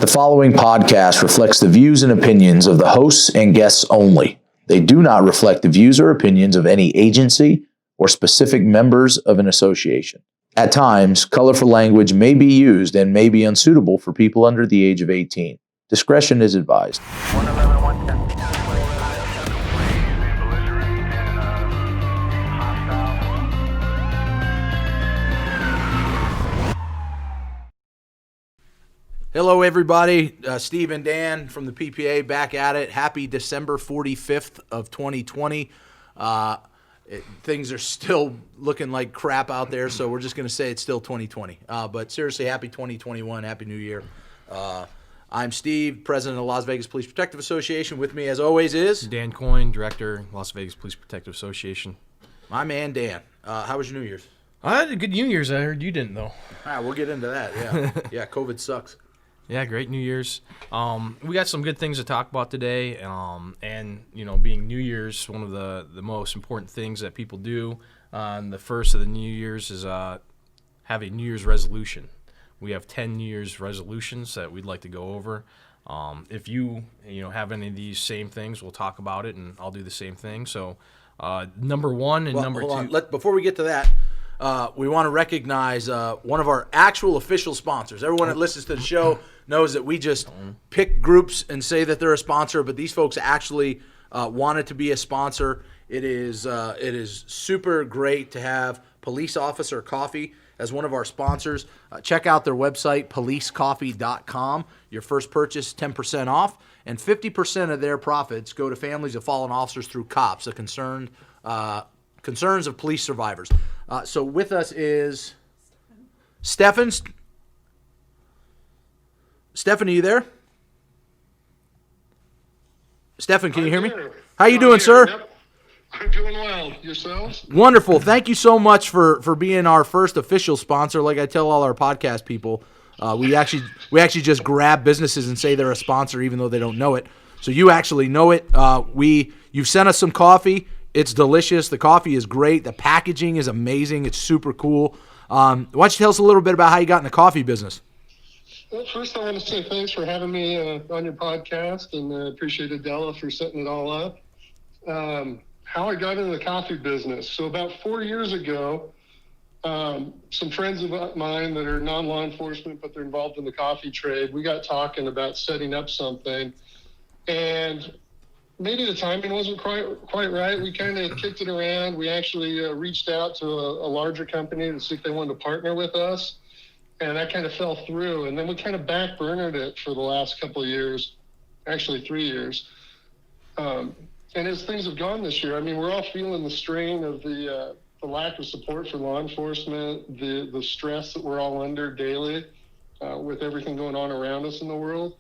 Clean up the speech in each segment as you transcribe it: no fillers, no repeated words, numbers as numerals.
The following podcast reflects the views and opinions of the hosts and guests only. They do not reflect the views or opinions of any agency or specific members of an association. At times, colorful language may be used and may be unsuitable for people under the age of 18. Discretion is advised. Hello, everybody. Steve and Dan from the PPA back at it. Happy December 45th of 2020. Things are still looking like crap out there, so we're just going to say it's still 2020. But seriously, happy 2021. Happy New Year. I'm Steve, president of Las Vegas Police Protective Association. With me, as always, is Dan Coyne, director, Las Vegas Police Protective Association. my man, Dan. How was your New Year's? I had a good New Year's. I heard you didn't, though. We'll get into that, yeah. Yeah, COVID sucks. Yeah, great New Year's. We got some good things to talk about today. And, you know, being New Year's, one of the most important things that people do on the first of the New Year's is have a New Year's resolution. We have 10 New Year's resolutions that we'd like to go over. If you have any of these same things, we'll talk about it, and I'll do the same thing. So number one and number two. Before we get to that, we want to recognize one of our actual official sponsors. Everyone that listens to the show knows that we just pick groups and say that they're a sponsor, but these folks actually wanted to be a sponsor. It is super great to have Police Officer Coffee as one of our sponsors. Check out their website, policecoffee.com. Your first purchase, 10% off, and 50% of their profits go to families of fallen officers through COPS, the concerns of police survivors. So with us is Stefan. Stefan, are you there? Stefan, can you hear me? How you doing, sir? Yep. I'm doing well. Yourselves? Wonderful. Thank you so much for being our first official sponsor. Like I tell all our podcast people, we actually just grab businesses and say they're a sponsor even though they don't know it. So you actually know it. You've sent us some coffee. It's delicious. The coffee is great. The packaging is amazing. It's super cool. Why don't you tell us a little bit about how you got in the coffee business? Well, first I want to say thanks for having me on your podcast, and appreciate Adela for setting it all up. How I got into the coffee business. So about 4 years ago, some friends of mine that are non-law enforcement, but they're involved in the coffee trade, we got talking about setting up something. And maybe the timing wasn't quite right. We kind of kicked it around. We actually reached out to a larger company to see if they wanted to partner with us. And that kind of fell through. And then we kind of backburnered it for the last couple of years, actually 3 years. And as things have gone this year, I mean, we're all feeling the strain of the lack of support for law enforcement, the stress that we're all under daily with everything going on around us in the world.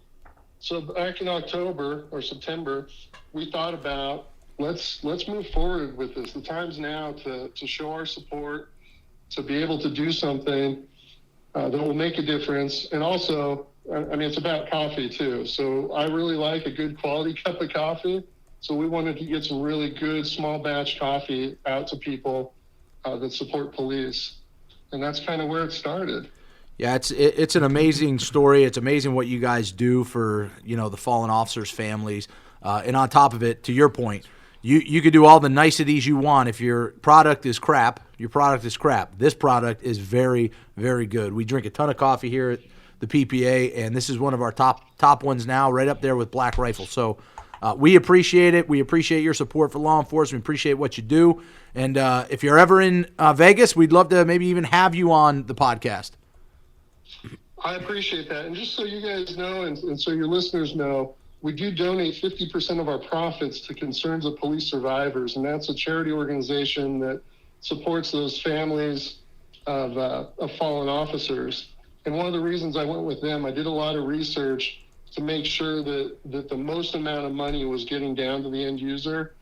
So back in October or September, we thought about let's move forward with this. The time's now to show our support, to be able to do something that will make a difference. And also, I mean, it's about coffee too. So I really like a good quality cup of coffee. So we wanted to get some really good small batch coffee out to people that support police. And that's kind of where it started. Yeah, it's an amazing story. It's amazing what you guys do for, the fallen officers' families. And on top of it, to your point, you could do all the niceties you want. If your product is crap, your product is crap. This product is very, very good. We drink a ton of coffee here at the PPA, and this is one of our top ones now, right up there with Black Rifle. So we appreciate it. We appreciate your support for law enforcement. We appreciate what you do. And if you're ever in Vegas, we'd love to maybe even have you on the podcast. I appreciate that. And just so you guys know, and so your listeners know, we do donate 50% of our profits to Concerns of Police Survivors, and that's a charity organization that supports those families of fallen officers. And one of the reasons I went with them, I did a lot of research to make sure that the most amount of money was getting down to the end user.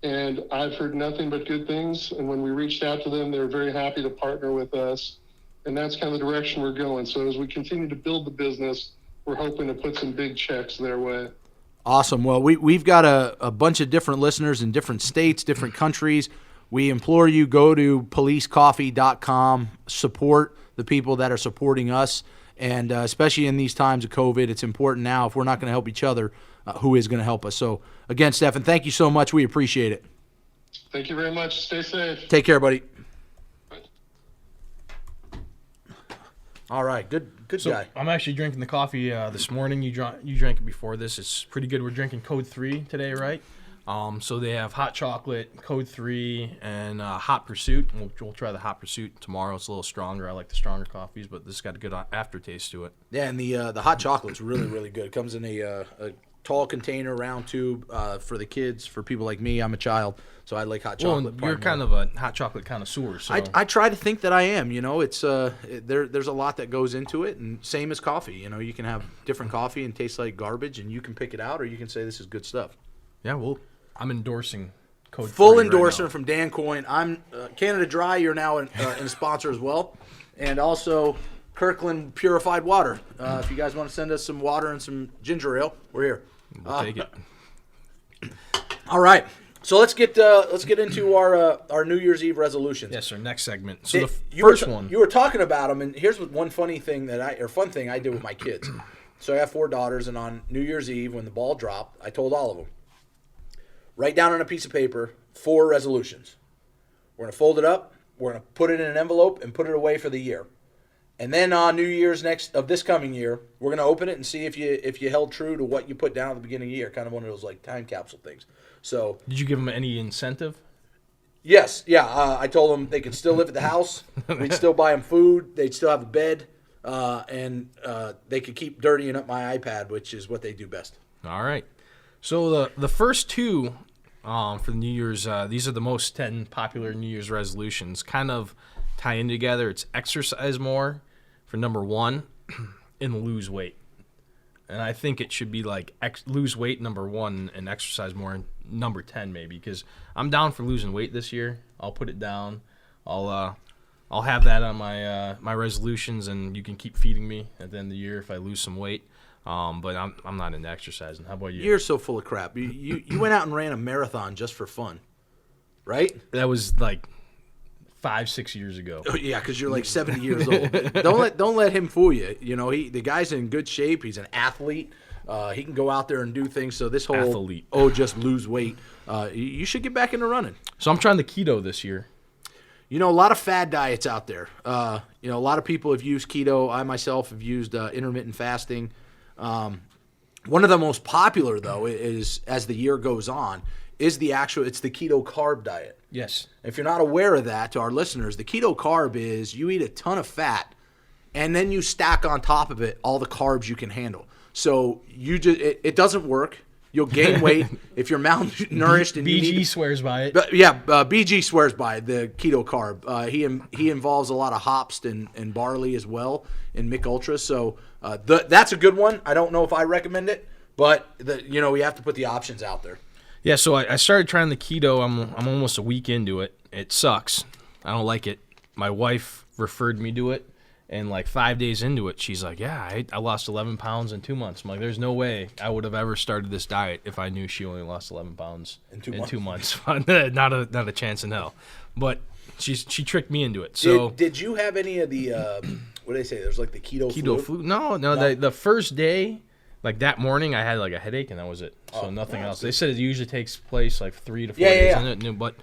And I've heard nothing but good things. And when we reached out to them, they were very happy to partner with us. And that's kind of the direction we're going. So as we continue to build the business, we're hoping to put some big checks their way. Awesome. Well, we've got a bunch of different listeners in different states, different countries. We implore you, go to policecoffee.com, support the people that are supporting us. And especially in these times of COVID, it's important now. If we're not going to help each other, who is going to help us? So, again, Stefan, thank you so much. We appreciate it. Thank you very much. Stay safe. Take care, buddy. All right, good guy. I'm actually drinking the coffee this morning. You drank it before this. It's pretty good. We're drinking Code 3 today, right? So they have hot chocolate, Code 3, and Hot Pursuit. We'll try the Hot Pursuit tomorrow. It's a little stronger. I like the stronger coffees, but this has got a good aftertaste to it. Yeah, and the hot chocolate's really, really good. It comes in a tall container, round tube for the kids. For people like me, I'm a child, so I like hot chocolate. Well, you're kind of a hot chocolate connoisseur. So I try to think that I am. It's there's a lot that goes into it, and same as coffee. You can have different coffee and taste like garbage, and you can pick it out, or you can say this is good stuff. Yeah, well, I'm endorsing Code 3 Full right endorsement now. from Dan Coyne. I'm Canada Dry. You're now in a sponsor as well, and also Kirkland Purified Water. If you guys want to send us some water and some ginger ale, we're here. We'll take it. All right, so let's get into our New Year's Eve resolutions. Yes, sir. Next segment. So the You first were one. you were talking about them, and here's one fun thing I did with my kids. So I have 4 daughters, and on New Year's Eve when the ball dropped, I told all of them, write down on a piece of paper 4 resolutions. We're going to fold it up, we're going to put it in an envelope, and put it away for the year. And then on New Year's of this coming year, we're going to open it and see if you held true to what you put down at the beginning of the year, kind of one of those like time capsule things. So Did you give them any incentive? yes, yeah, I told them they could still live at the house, we'd still buy them food, they'd still have a bed, and they could keep dirtying up my iPad, which is what they do best. All right. So the first 2 for the New Year's, these are the most 10 popular New Year's resolutions. Kind of tie in together. It's exercise more for number 1 and lose weight. And I think it should be like lose weight number 1 and exercise more number 10 maybe, because I'm down for losing weight this year. I'll put it down. I'll have that on my resolutions, and you can keep feeding me at the end of the year if I lose some weight. But I'm not into exercising. How about you? You're so full of crap. You went out and ran a marathon just for fun, right? That was like 5-6 years ago. Oh, yeah, because you're like 70 years old. Don't let him fool you. The guy's in good shape. He's an athlete. He can go out there and do things. So this whole Athlete. just lose weight. You should get back into running. So I'm trying the keto this year. A lot of fad diets out there. A lot of people have used keto. I myself have used intermittent fasting. One of the most popular though is, as the year goes on, is it's the keto carb diet. Yes. If you're not aware of that, to our listeners, the keto carb is you eat a ton of fat, and then you stack on top of it all the carbs you can handle. So it doesn't work. You'll gain weight if you're malnourished. And BG swears by it. BG swears by it, the keto carb. He involves a lot of hops and barley as well in Mick Ultra. So that's a good one. I don't know if I recommend it, but we have to put the options out there. Yeah, so I started trying the keto. I'm almost a week into it. It sucks. I don't like it. My wife referred me to it, and like 5 days into it, she's like, yeah, I lost 11 pounds in 2 months. I'm like, there's no way I would have ever started this diet if I knew she only lost 11 pounds in 2 months. not a chance in hell. But she tricked me into it. So Did you have any of the, what do they say, there's like the keto flu? No. The first day, like that morning, I had like a headache, and that was it. So nothing else. They said it usually takes place like 3 to 4 days in it. But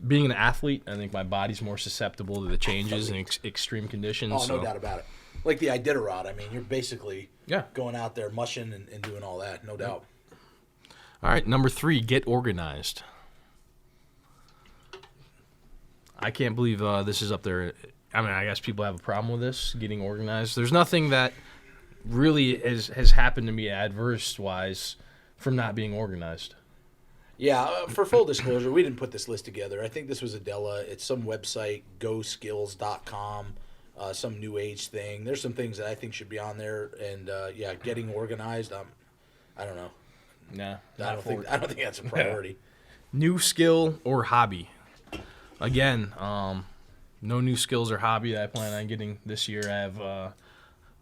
being an athlete, I think my body's more susceptible to the changes in extreme conditions. Oh, no doubt about it. Like the Iditarod, I mean, you're basically going out there mushing and doing all that, no doubt. All right, number 3, get organized. I can't believe this is up there. I mean, I guess people have a problem with this, getting organized. There's nothing that really has happened to me adverse-wise from not being organized. Yeah, for full disclosure, we didn't put this list together. I think this was Adela. It's some website, goskills.com, some new age thing. There's some things that I think should be on there, and getting organized. I don't know. Nah, I don't think that's a priority. New skill or hobby. Again, no new skills or hobby that I plan on getting this year.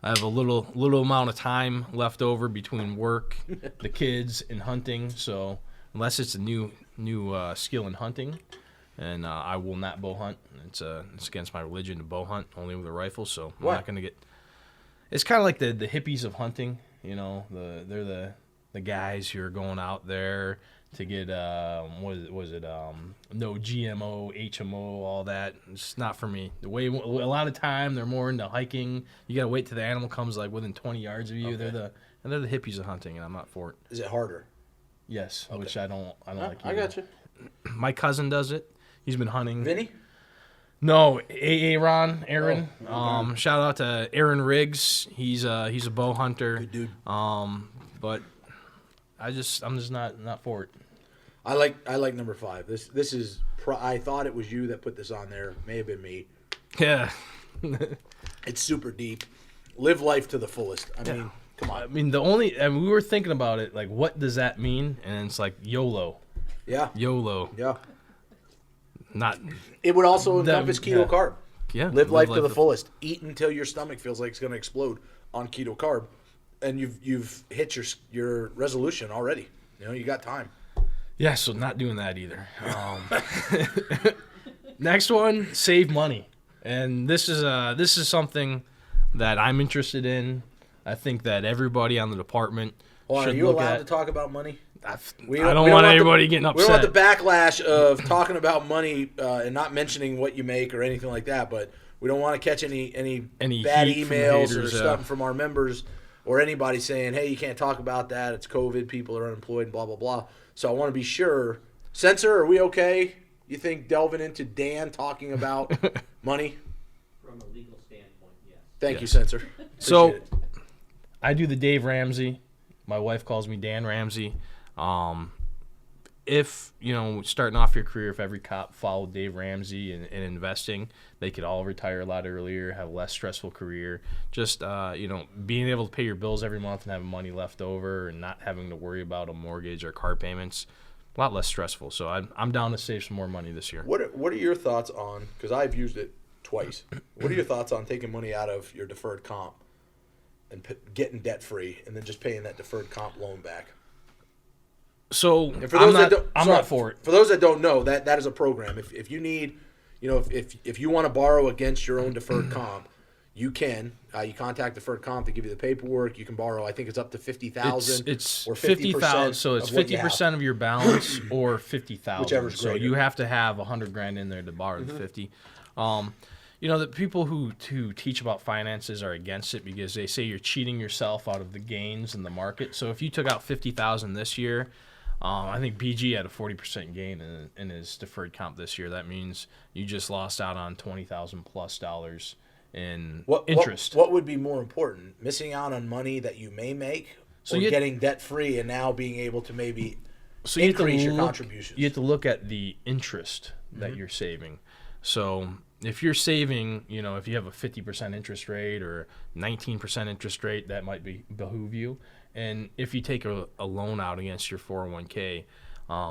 I have a little amount of time left over between work, the kids, and hunting. So unless it's a new skill in hunting, and I will not bow hunt. It's against my religion to bow hunt only with a rifle. So I'm not going to get It's kind of like the hippies of hunting. You know, they're the guys who are going out there to get no GMO, HMO, all that. It's not for me. A lot of time they're more into hiking. You gotta wait till the animal comes like within 20 yards of you. Okay. They're the hippies of hunting, and I'm not for it. Is it harder? Yes, Okay. which I don't like. I got you. My cousin does it. He's been hunting. Vinny? No, Aaron. Oh, Shout out to Aaron Riggs. He's a bow hunter. Good dude. But I'm just not for it. I like number 5. This is I thought it was you that put this on there. May have been me. Yeah. It's super deep. Live life to the fullest. I mean, come on. I mean, we were thinking about it, like, what does that mean? And it's like YOLO. Yeah. YOLO. Yeah. Not. It would also encompass keto carb. Yeah. Live life to the fullest. Eat until your stomach feels like it's going to explode on keto carb, and you've hit your resolution already. You know, you got time. Yeah. So not doing that either. Next one, save money, and this is something that I'm interested in. I think that everybody on the department should Are you look allowed at. to talk about money? I We don't want anybody getting We don't want upset. the backlash of talking about money and not mentioning what you make or anything like that. But we don't want to catch any bad heat from emails or haters, stuff from our members or anybody saying, "Hey, you can't talk about that. It's COVID. People are unemployed. And blah blah blah." So I want to be sure. Censor, are we okay? You think delving into Dan talking about money? From a legal standpoint, yes. Thank you, Yes. Censor. So- Appreciate it. I do the Dave Ramsey. My wife calls me Dan Ramsey. If, starting off your career, if every cop followed Dave Ramsey in investing, they could all retire a lot earlier, have a less stressful career. Just, being able to pay your bills every month and having money left over and not having to worry about a mortgage or car payments, a lot less stressful. So I'm down to save some more money this year. What are your thoughts on, because I've used it twice, what are your thoughts on taking money out of your deferred comp and getting debt free and then just paying that deferred comp loan back? So And for those I'm not for it. For those that don't know, that is a program. If you need, if you want to borrow against your own deferred comp, you can. You contact deferred comp to give you the paperwork. You can borrow. I think it's up to $50,000. It's or 50,000. So it's 50% of your balance or 50,000. Whichever's so greater. you have to have $100,000 in there to borrow the 50. The people who teach about finances are against it because they say you're cheating yourself out of the gains in the market. So if you took out $50,000 this year, I think BG had a 40% gain in his deferred comp this year. That means you just lost out on $20,000+ in interest. What would be more important, missing out on money that you may make, or getting debt free and now being able to maybe increase your contributions? You have to look at the interest that you're saving. So if you're saving, if you have a 50% interest rate or 19% interest rate, that might behoove you. And if you take a loan out against your 401k,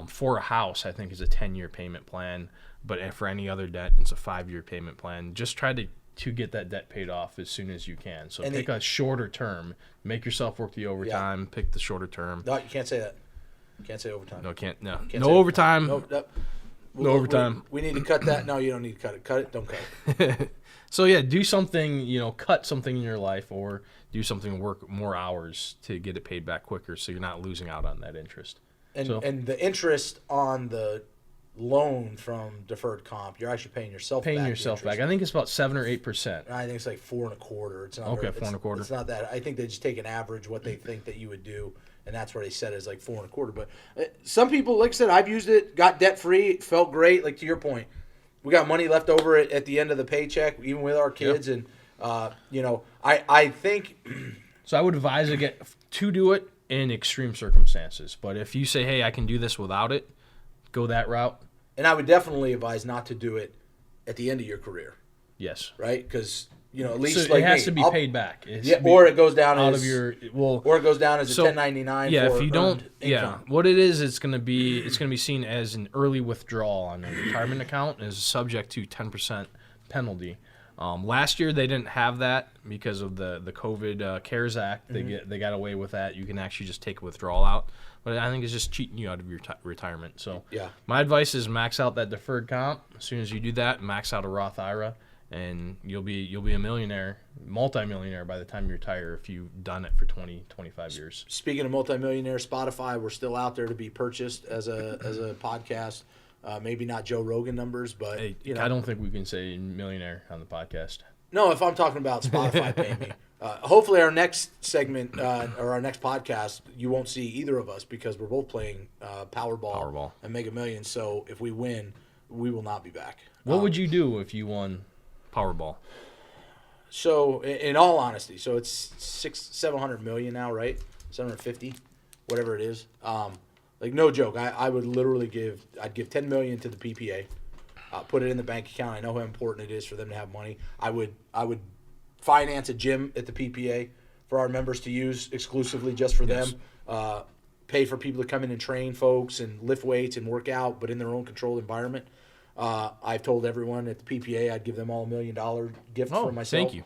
for a house, I think is a 10-year payment plan. But for any other debt, it's a 5-year payment plan. Just try to get that debt paid off as soon as you can. So pick a shorter term. Make yourself work the overtime. Yeah. Pick the shorter term. No, you can't say that. You can't say overtime. No overtime. No overtime. We need to cut that. No, you don't need to cut it. Cut it. Don't cut it. So yeah, do something. Cut something in your life, or do something, work more hours to get it paid back quicker, so you're not losing out on that interest. And the interest on the loan from deferred comp, you're actually paying yourself back. I think it's about 7 or 8%. I think it's like 4.25%. It's not okay, 4.25%. It's not that. I think they just take an average what they think that you would do, and that's where they set it as like 4.25%. But some people, like I said, I've used it, got debt free, felt great. Like to your point, we got money left over at the end of the paycheck, even with our kids, and I think. So I would advise to do it in extreme circumstances. But if you say, hey, I can do this without it, go that route. And I would definitely advise not to do it at the end of your career. Yes. Right? Because, at least so like it has to be paid back. Or it goes down out as of your or it goes down as a 1099. Yeah, for if you don't, income. what it is, it's going to be seen as an early withdrawal on a retirement account, and is subject to 10% penalty. Last year they didn't have that because of the COVID CARES Act. They got away with that. You can actually just take a withdrawal out, but I think it's just cheating you out of your retirement. So yeah, my advice is max out that deferred comp. As soon as you do that, max out a Roth IRA, and you'll be a millionaire, multimillionaire by the time you retire if you've done it for 20, 25 years. Speaking of multimillionaire, Spotify, we're still out there to be purchased as a podcast. Maybe not Joe Rogan numbers, but Hey, you know. I don't think we can say millionaire on the podcast. No, if I'm talking about Spotify paying me. Hopefully our next segment or our next podcast, you won't see either of us because we're both playing Powerball and Mega Millions. So if we win, we will not be back. What would you do if you won Powerball? So in all honesty, so it's 700 million now, right? 750, whatever it is. Like no joke, I would literally I'd give 10 million to the PPA, put it in the bank account. I know how important it is for them to have money. I would finance a gym at the PPA for our members to use exclusively just for them. Pay for people to come in and train folks and lift weights and work out, but in their own controlled environment. I've told everyone at the PPA I'd give them all $1 million gift for myself. Thank you.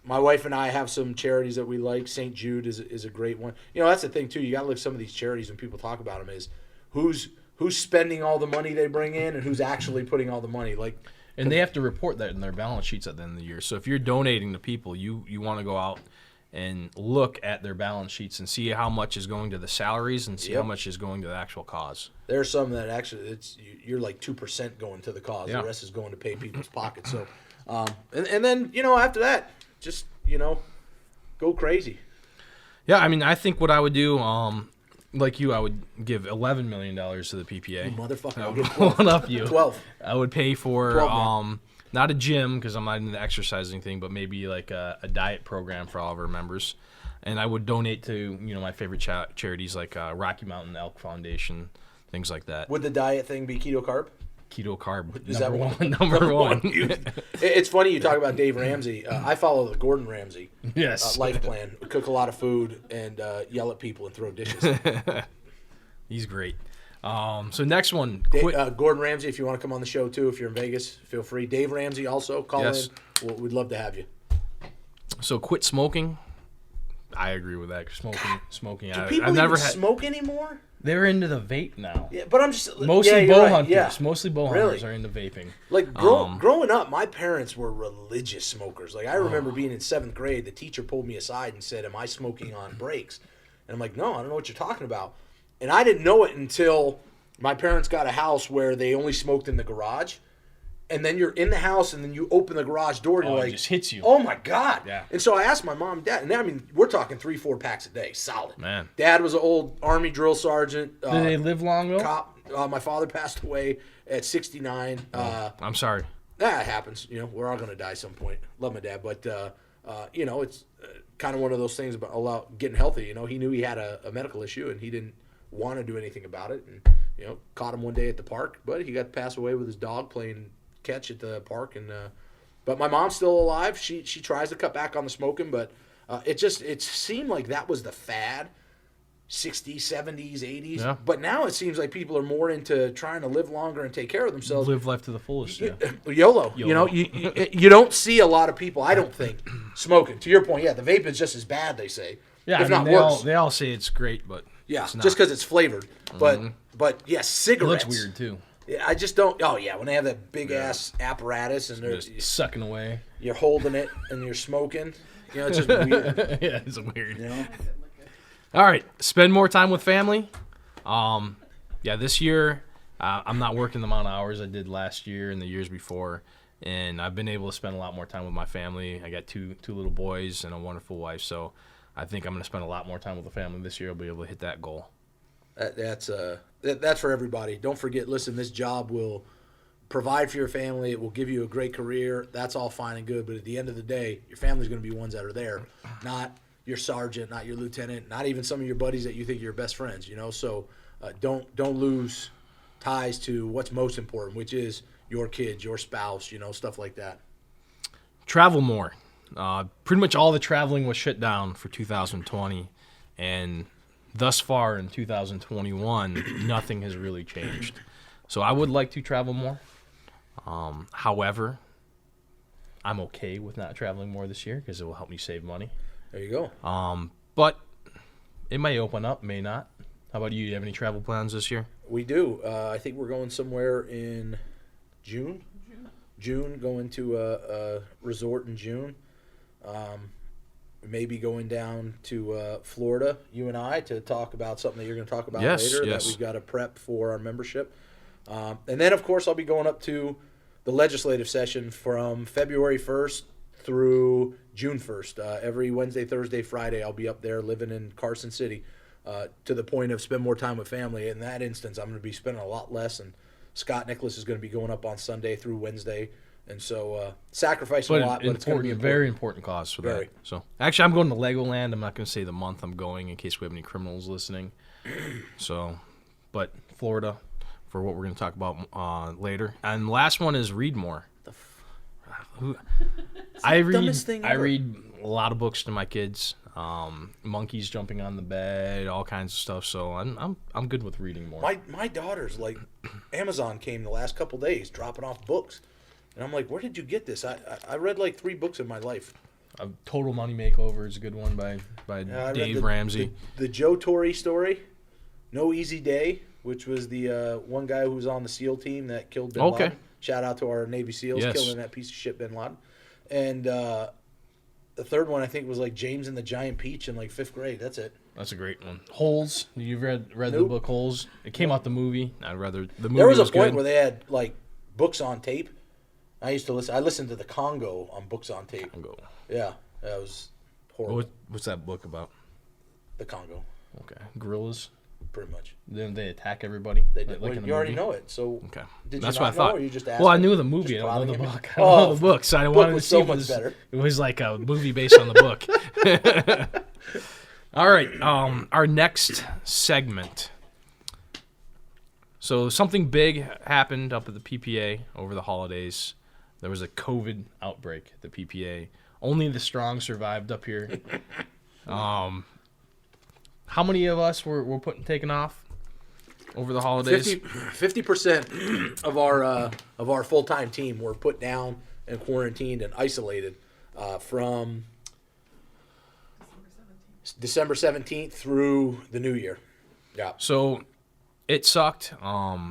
My wife and I have some charities that we like. St. Jude is a great one. You know, that's the thing, too. You got to look at some of these charities when people talk about them is who's spending all the money they bring in and who's actually putting all the money. And they have to report that in their balance sheets at the end of the year. So if you're donating to people, you want to go out and look at their balance sheets and see how much is going to the salaries and see how much is going to the actual cause. There are some that actually you're like 2% going to the cause. Yeah. The rest is going to pay people's pockets. So, and then, you know, after that, just, you know, go crazy. Yeah, I mean, I think what I would do, like you, I would give $11 million to the PPA. You motherfucker, I I'll would give 12. one up you. 12. I would pay for 12, not a gym because I'm not into the exercising thing, but maybe like a diet program for all of our members. And I would donate to, you know, my favorite charities like Rocky Mountain Elk Foundation, things like that. Would the diet thing be keto carb? Keto carb, Is number that one. Number one. It's funny you talk about Dave Ramsey. I follow the Gordon Ramsay Yes. life plan. Cook a lot of food and yell at people and throw dishes. He's great. So next one. Gordon Ramsay, if you want to come on the show too, if you're in Vegas, feel free. Dave Ramsey also, call Yes. in. We'd love to have you. So quit smoking. I agree with that. Smoking. Do I've people never even smoke anymore? They're into the vape now. Yeah, but I'm just Mostly you're bow right, hunters. yeah. Mostly bow Really? hunters are into vaping. Like growing up, my parents were religious smokers. Like I remember being in 7th grade, the teacher pulled me aside and said, "Am I smoking on breaks?" And I'm like, "No, I don't know what you're talking about." And I didn't know it until my parents got a house where they only smoked in the garage. And then you're in the house, and then you open the garage door, and you're It like, just hits you. "Oh my god!" Yeah. And so I asked my mom and dad, and I mean, we're talking 3-4 packs a day, solid. Man. Dad was an old Army drill sergeant. Do they live long though? Cop. My father passed away at 69. I'm sorry. That happens. You know, we're all going to die at some point. Love my dad, but you know, it's kind of one of those things about getting healthy. You know, he knew he had a medical issue, and he didn't want to do anything about it. And you know, caught him one day at the park, but he got to pass away with his dog playing catch at the park. And but my mom's still alive. She tries to cut back on the smoking, but it seemed like that was the fad. 60s, 70s, 80s. Yeah. But now it seems like people are more into trying to live longer and take care of themselves. Live life to the fullest. Yeah. YOLO. You know, you don't see a lot of people, I don't think, smoking. To your point, yeah, the vape is just as bad, they say. Yeah, if I mean, not worse. they all say it's great, but Yeah, it's not. just because it's flavored. But yeah, It cigarettes. looks weird too. Yeah, I just don't. Oh yeah, when they have that big ass apparatus and they're Just sucking away. you're holding it and you're smoking, you know, it's just weird. Yeah, it's weird. You know, All right, spend more time with family. Yeah, this year I'm not working the amount of hours I did last year and the years before, and I've been able to spend a lot more time with my family. I got two little boys and a wonderful wife, so I think I'm going to spend a lot more time with the family this year. I'll be able to hit that goal. that's for everybody. Don't forget. Listen, this job will provide for your family. It will give you a great career. That's all fine and good. But at the end of the day, your family's going to be ones that are there, not your sergeant, not your lieutenant, not even some of your buddies that you think are your best friends. You know, so don't lose ties to what's most important, which is your kids, your spouse. You know, stuff like that. Travel more. Pretty much all the traveling was shut down for 2020, and thus far in 2021, nothing has really changed. So I would like to travel more. However, I'm okay with not traveling more this year because it will help me save money. There you go. But it may open up, may not. How about you? Do you have any travel plans this year? We do. I think we're going somewhere in June. June, going to a resort in June. Maybe going down to Florida, you and I, to talk about something that you're going to talk about later that we've got to prep for our membership. And then, of course, I'll be going up to the legislative session from February 1st through June 1st. Every Wednesday, Thursday, Friday, I'll be up there living in Carson City to the point of spend more time with family. In that instance, I'm going to be spending a lot less, and Scott Nicholas is going to be going up on Sunday through Wednesday. And so sacrificing a lot, but it's going to be important. Very important cause for that. So actually, I'm going to Legoland. I'm not going to say the month I'm going in case we have any criminals listening. So, but Florida for what we're going to talk about later. And the last one is read more. I read a lot of books to my kids. Monkeys jumping on the bed, all kinds of stuff. So I'm good with reading more. My daughter's like, Amazon came the last couple days dropping off books. And I'm like, where did you get this? I read like 3 books in my life. Total Money Makeover is a good one by Dave Ramsey. The Joe Torre story, No Easy Day, which was the one guy who was on the SEAL team that killed Bin Laden. Shout out to our Navy SEALs killing that piece of shit Bin Laden. And the third one I think was like James and the Giant Peach in like 5th grade. That's it. That's a great one. Holes. You've read the book Holes? It came out the movie. I'd rather the movie. There was a point good. where they had like books on tape. I used to listen. I listened to the Congo on books on tape. Congo. Yeah, that was horrible. What's that book about? The Congo. Okay, gorillas. Pretty much. Then they attack everybody. They did. Like you already know it. So okay, did that's you what I thought. Know, or you just asked well, I knew the movie. I don't know the book. I don't know the book, so I wanted to see it was like a movie based on the book. All right, our next segment. So something big happened up at the PPA over the holidays. There was a COVID outbreak at the PPA. Only the strong survived up here. How many of us were taken off over the holidays? 50% of our full-time team were put down and quarantined and isolated from December 17th through the New Year. Yeah. So it sucked.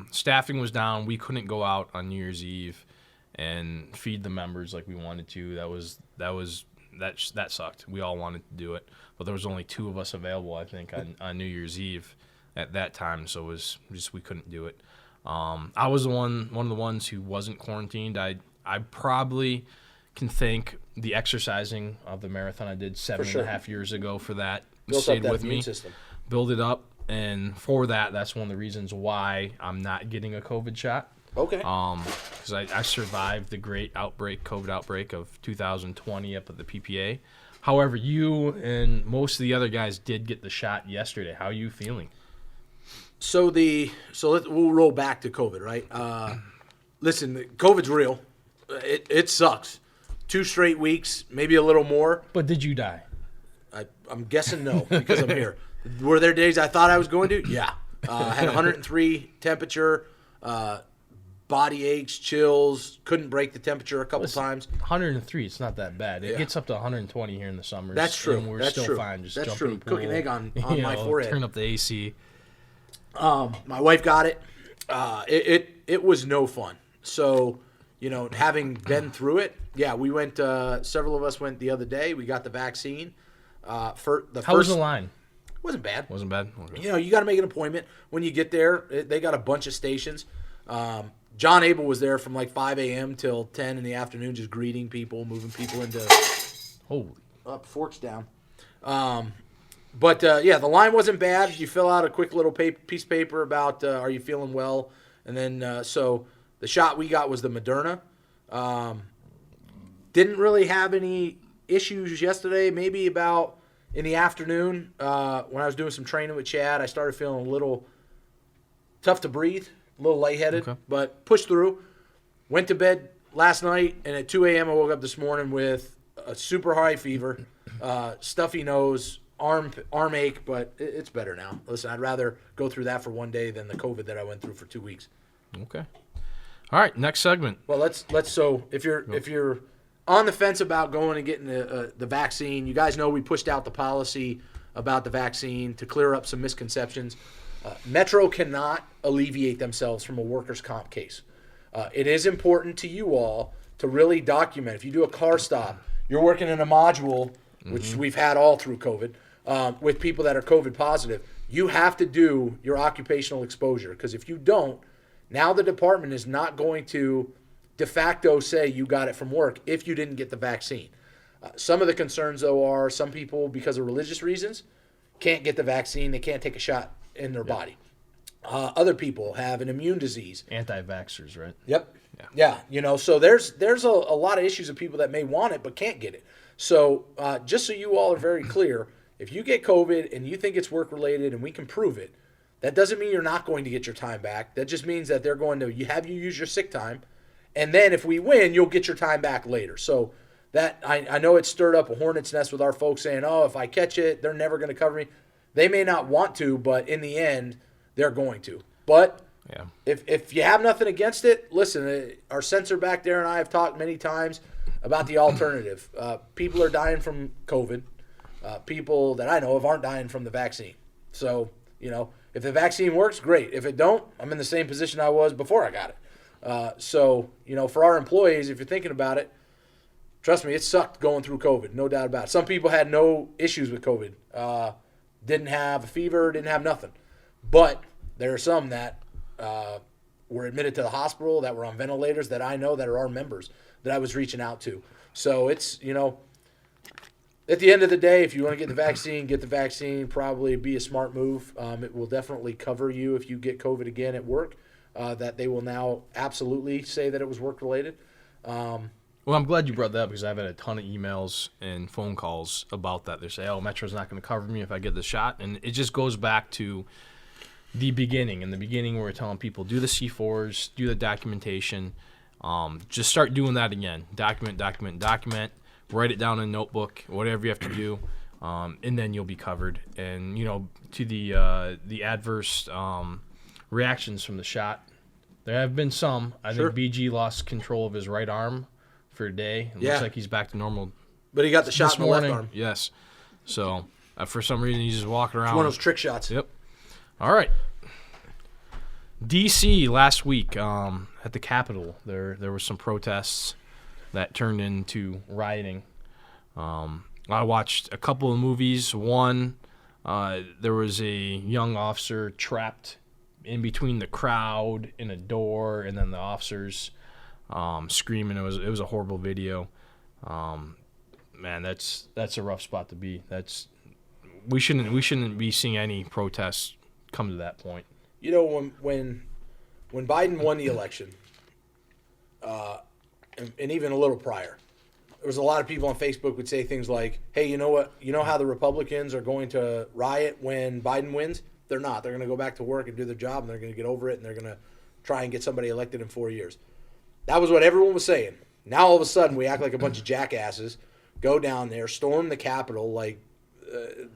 Staffing was down. We couldn't go out on New Year's Eve and feed the members like we wanted to. That sucked. We all wanted to do it, but there was only 2 of us available, I think, on New Year's Eve at that time. So it was just we couldn't do it. I was one of the ones who wasn't quarantined. I probably can thank the exercising of the marathon I did 7.5 years ago for that. Built stayed up with that me, immune system. build it up, and for that's one of the reasons why I'm not getting a COVID shot. Okay. Because I survived the great COVID outbreak of 2020 up at the PPA. However, you and most of the other guys did get the shot yesterday. How are you feeling? So we'll roll back to COVID, right? Listen, COVID's real. It sucks. 2 straight weeks, maybe a little more. But did you die? I'm guessing no, because I'm here. Were there days I thought I was going to? Yeah. I had 103 temperature, body aches, chills, couldn't break the temperature a couple times. 103, it's not that bad. It gets up to 120 here in the summers. That's true. And we're That's still true. fine. Just That's jumping true. in the pool, Cooking egg on my forehead. Turn up the AC. My wife got it. It was no fun. So, having been through it, yeah, we went. Several of us went the other day. We got the vaccine. How was the line? Wasn't bad. Wasn't bad. Okay. You got to make an appointment when you get there. They got a bunch of stations. John Abel was there from like 5 a.m. till 10 in the afternoon, just greeting people, moving people into. Holy. Up, forks down. But the line wasn't bad. You fill out a quick little piece of paper about are you feeling well, and then so the shot we got was the Moderna. Didn't really have any issues yesterday. Maybe about in the afternoon when I was doing some training with Chad, I started feeling a little tough to breathe, a little lightheaded, but pushed through. Went to bed last night, and at 2 a.m. I woke up this morning with a super high fever, stuffy nose, arm ache, but it's better now. Listen, I'd rather go through that for one day than the COVID that I went through for 2 weeks. Okay. All right, next segment. Well, let's so if you're on the fence about going and getting the vaccine, you guys know we pushed out the policy about the vaccine to clear up some misconceptions. Metro cannot alleviate themselves from a workers' comp case. It is important to you all to really document. If you do a car stop, you're working in a module, which we've had all through COVID, with people that are COVID positive, you have to do your occupational exposure. Because if you don't, now the department is not going to de facto say you got it from work if you didn't get the vaccine. Some of the concerns, though, are some people, because of religious reasons, can't get the vaccine. They can't take a shot in their body. Other people have an immune disease. Anti-vaxxers, right? Yep. Yeah. So there's a lot of issues of people that may want it but can't get it. So just so you all are very clear, if you get COVID and you think it's work-related and we can prove it, that doesn't mean you're not going to get your time back. That just means that they're going to have you use your sick time. And then if we win, you'll get your time back later. So that I know it stirred up a hornet's nest with our folks saying, oh, if I catch it, they're never going to cover me. They may not want to, but in the end, they're going to. But if you have nothing against it, listen, our censor back there and I have talked many times about the alternative. People are dying from COVID. People that I know of aren't dying from the vaccine. So, if the vaccine works, great. If it don't, I'm in the same position I was before I got it. So, for our employees, if you're thinking about it, trust me, it sucked going through COVID, no doubt about it. Some people had no issues with COVID. Didn't have a fever, didn't have nothing. But there are some that were admitted to the hospital, that were on ventilators, that I know that are our members that I was reaching out to. So it's, at the end of the day, if you want to get the vaccine, probably be a smart move. It will definitely cover you if you get COVID again at work, that they will now absolutely say that it was work-related. Well, I'm glad you brought that up because I've had a ton of emails and phone calls about that. They say, oh, Metro's not going to cover me if I get the shot. And it just goes back to the beginning. In the beginning, we were telling people, do the C4s, do the documentation. Just start doing that again. Document. Write it down in a notebook, whatever you have to do, and then you'll be covered. And, to the adverse reactions from the shot, there have been some. I think BG lost control of his right arm for a day. It looks like he's back to normal. But he got the shot this in the morning. left arm. Yes. So, for some reason, he's just walking around. It's one of those trick shots. Yep. All right. D.C. last week at the Capitol, there were some protests that turned into rioting. I watched a couple of movies. One, there was a young officer trapped in between the crowd in a door, and then the officers screaming. It was a horrible video. Man, that's a rough spot to be. We shouldn't be seeing any protests come to that point. When Biden won the election, and even a little prior, there was a lot of people on Facebook would say things like, hey, you know what? You know how the Republicans are going to riot when Biden wins? They're not. They're going to go back to work and do their job, and they're going to get over it, and they're going to try and get somebody elected in 4 years. That was what everyone was saying. Now all of a sudden we act like a bunch of jackasses, go down there, storm the Capitol like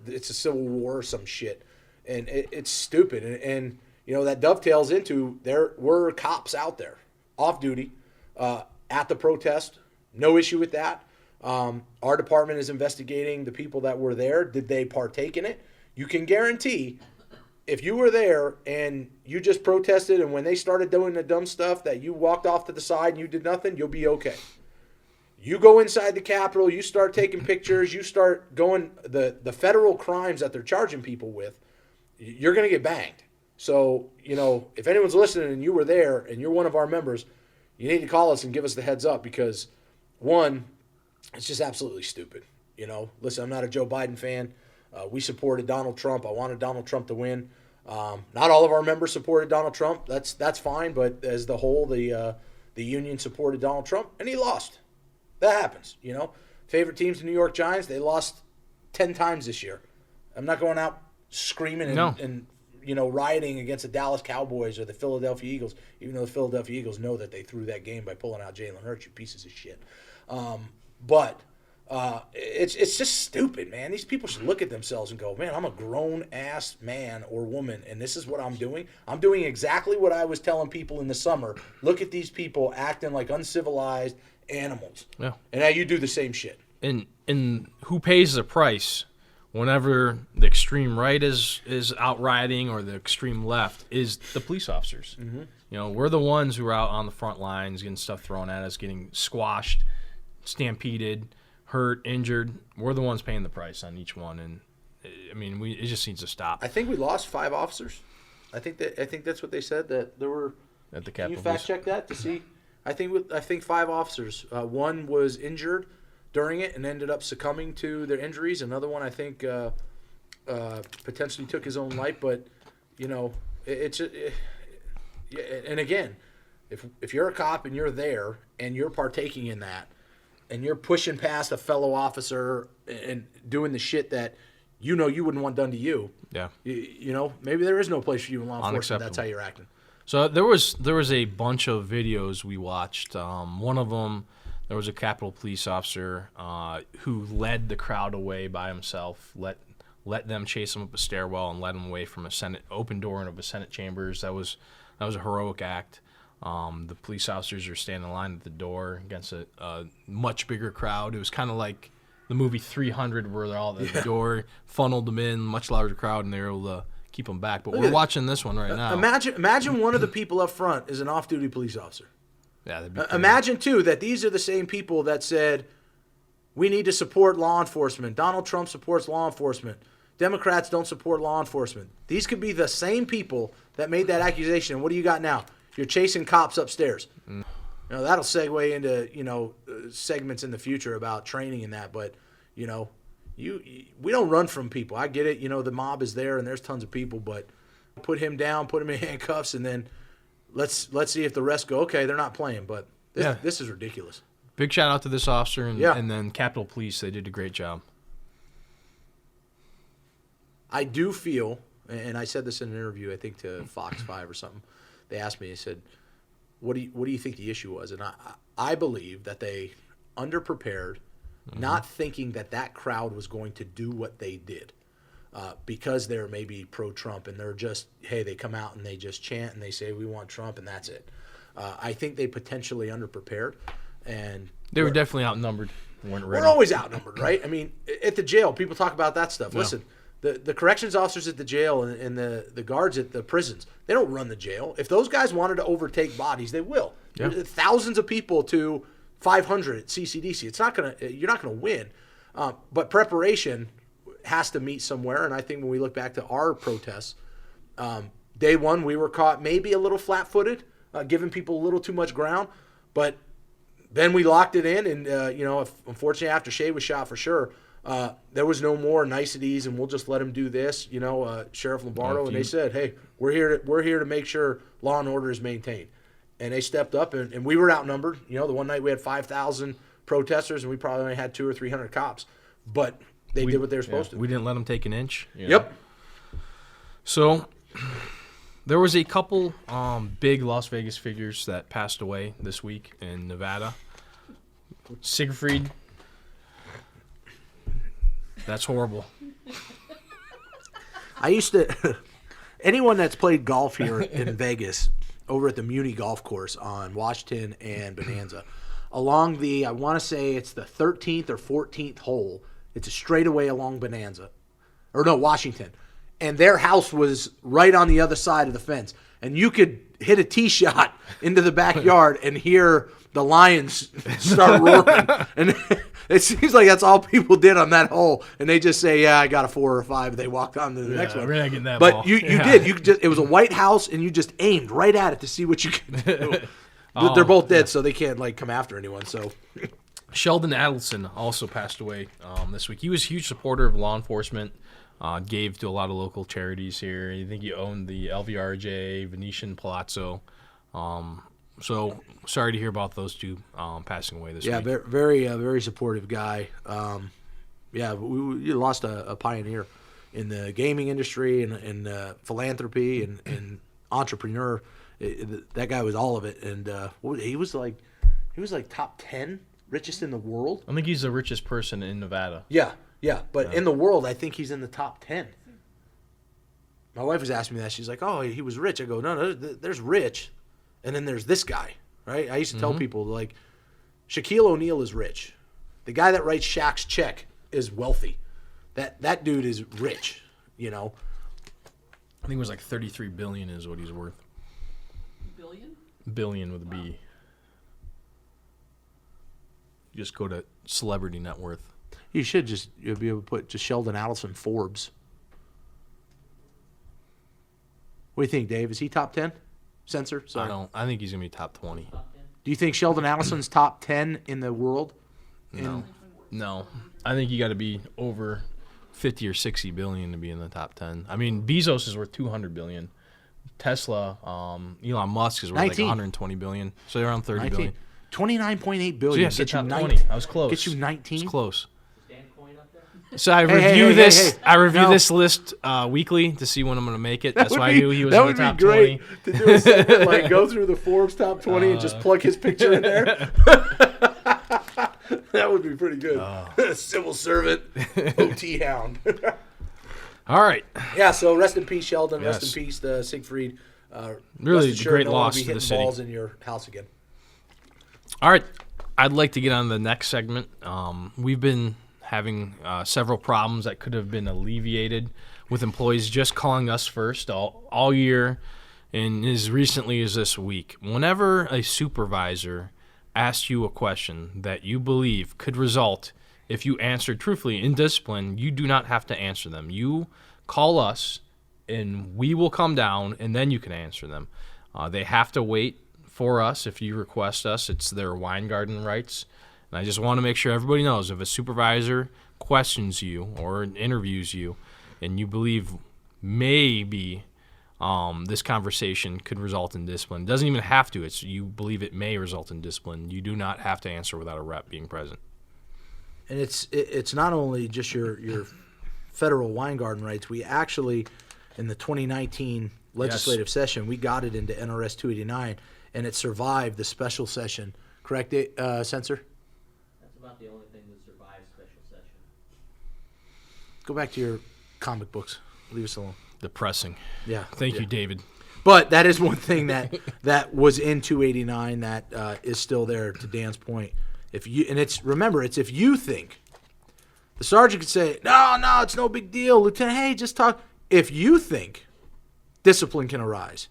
it's a civil war or some shit. And it's stupid. And that dovetails into there were cops out there, off duty, at the protest. No issue with that. Our department is investigating the people that were there. Did they partake in it? You can guarantee if you were there and you just protested and when they started doing the dumb stuff that you walked off to the side and you did nothing, you'll be okay. You go inside the Capitol, you start taking pictures, you start going the federal crimes that they're charging people with, you're going to get banged. So, if anyone's listening and you were there and you're one of our members, you need to call us and give us the heads up because, one, it's just absolutely stupid. Listen, I'm not a Joe Biden fan. We supported Donald Trump. I wanted Donald Trump to win. Not all of our members supported Donald Trump. That's fine, but as the whole, the union supported Donald Trump, and he lost. That happens, Favorite teams, the New York Giants, they lost 10 times this year. I'm not going out screaming and rioting against the Dallas Cowboys or the Philadelphia Eagles, even though the Philadelphia Eagles know that they threw that game by pulling out Jalen Hurts, you pieces of shit. But it's just stupid, man. These people should look at themselves and go, man, I'm a grown-ass man or woman, and this is what I'm doing. I'm doing exactly what I was telling people in the summer. Look at these people acting like uncivilized animals. Yeah. And now you do the same shit. And who pays the price whenever the extreme right is out rioting or the extreme left is the police officers. Mm-hmm. You know, we're the ones who are out on the front lines getting stuff thrown at us, getting squashed, stampeded, hurt, injured. We're the ones paying the price on each one, and I mean, it just needs to stop. I think we lost 5 officers. I think that's what they said, that there were. At the Can you Capitol fact check that to see? I think 5 officers. One was injured during it and ended up succumbing to their injuries. Another one, I think, potentially took his own life. But you know, and again, if you're a cop and you're there and you're partaking in that, and you're pushing past a fellow officer and doing the shit that you know you wouldn't want done to you. Yeah. You know, maybe there is no place for you in law enforcement. That's how you're acting. So there was a bunch of videos we watched. One of them, there was a Capitol Police officer who led the crowd away by himself, let them chase him up a stairwell and led him away from a open door of a Senate chambers. That was a heroic act. The police officers are standing in line at the door against a much bigger crowd. It was kind of like the movie 300, where they're all at the door, funneled them in, much larger crowd, and they were able to keep them back. But we're watching this one right now. Imagine one of the people up front is an off-duty police officer. Yeah, that'd be cool. Imagine, too, that these are the same people that said, we need to support law enforcement. Donald Trump supports law enforcement. Democrats don't support law enforcement. These could be the same people that made that accusation. And what do you got now? You're chasing cops upstairs. You know, that'll segue into, you know, segments in the future about training and that. But, you know, we don't run from people. I get it. You know, the mob is there and there's tons of people. But put him down, put him in handcuffs, and then let's see if the rest go, okay, they're not playing. But this is ridiculous. Big shout out to this officer and then Capitol Police. They did a great job. I do feel, and I said this in an interview, I think to Fox 5 or something. They asked me, they said, what do you think the issue was? And I believe that they underprepared, not thinking that crowd was going to do what they did because they're maybe pro-Trump and they're just, hey, they come out and they just chant and they say we want Trump and that's it. I think they potentially underprepared. And they were definitely outnumbered. We're always outnumbered, right? I mean, at the jail, people talk about that stuff. Yeah. Listen. The corrections officers at the jail and the guards at the prisons, they don't run the jail. If those guys wanted to overtake bodies, they will. Yeah. Thousands of people to 500 at CCDC. You're not gonna win. But preparation has to meet somewhere. And I think when we look back to our protests, day one we were caught maybe a little flat-footed, giving people a little too much ground. But then we locked it in, and unfortunately after Shea was shot for sure. There was no more niceties, and we'll just let him do this, Sheriff Lombardo. And they said, hey, we're here to make sure law and order is maintained. And they stepped up, and we were outnumbered. The one night we had 5,000 protesters, and we probably only had 200 or 300 cops. But they did what they were supposed to. We didn't let them take an inch. Yep. So there was a couple big Las Vegas figures that passed away this week in Nevada. Siegfried. That's horrible. I used to – anyone that's played golf here in Vegas over at the Muni Golf Course on Washington and Bonanza, along the – I want to say it's the 13th or 14th hole. It's a straightaway along Bonanza. Or no, Washington. And their house was right on the other side of the fence. And you could hit a tee shot into the backyard and hear the lions start roaring. And it seems like that's all people did on that hole. And they just say, yeah, I got a 4 or 5. They walked on to the next one. We're not getting that but ball. You did. It was a white house, and you just aimed right at it to see what you could do. They're both dead, so they can't come after anyone. So Sheldon Adelson also passed away this week. He was a huge supporter of law enforcement. Gave to a lot of local charities here. I think he owned the LVRJ, Venetian Palazzo. So sorry to hear about those two passing away this week. Yeah, very supportive guy. We lost a pioneer in the gaming industry and philanthropy and entrepreneur. That guy was all of it, and he was like top 10 richest in the world. I think he's the richest person in Nevada. Yeah, but in the world, I think he's in the top 10. My wife was asking me that. She's like, oh, he was rich. I go, no, there's rich, and then there's this guy, right? I used to tell people, like, Shaquille O'Neal is rich. The guy that writes Shaq's check is wealthy. That dude is rich, you know. I think it was like 33 billion is what he's worth. Billion? Billion with a B. Just go to celebrity net worth. You should you'll be able to put just Sheldon Adelson Forbes. What do you think, Dave? Is he top 10? Censor? Sorry. I think he's gonna be top 20. Top 10? Do you think Sheldon Adelson's top 10 in the world? No, I think you got to be over 50 or 60 billion to be in the top 10. I mean, Bezos is worth 200 billion. Tesla, Elon Musk is worth 19. like 120 billion. So they're around 30 billion. 29.8 billion. So yes, Get you top 19. 20. I was close. Get you 19. It's close. Is Dan Coyne up there? So I Hey, review hey, this. hey. I review No. this list weekly to see when I'm going to make it. That's That why would I knew he was that in the would top be great 20. to do a segment, like go through the Forbes top 20 and just plug his picture in there. That would be pretty good. Civil servant, OT hound. All right. Yeah, so rest in peace, Sheldon. Yes. Rest in peace, Siegfried. Really rest a great no one will loss be to the hitting city. balls in your house again. All right. I'd like to get on to the next segment. We've been having several problems that could have been alleviated with employees just calling us first all year and as recently as this week. Whenever a supervisor asks you a question that you believe could result, if you answered truthfully in discipline, you do not have to answer them. You call us and we will come down and then you can answer them. They have to wait for us if you request us. It's their Weingarten rights. And I just want to make sure everybody knows if a supervisor questions you or interviews you and you believe maybe this conversation could result in discipline. It doesn't even have to. It's you believe it may result in discipline. You do not have to answer without a rep being present. And it's not only just your federal Weingarten rights. We actually, in the 2019 legislative session, we got it into NRS 289, and it survived the special session. Correct, Censor? That's about the only thing that survives special session. Go back to your comic books. Leave us alone. Depressing. Yeah. Thank yeah. you, David. But that is one thing that was in 289 that is still there. To Dan's point, if you think the sergeant could say, no, it's no big deal, Lieutenant. Hey, just talk. If you think discipline can arise,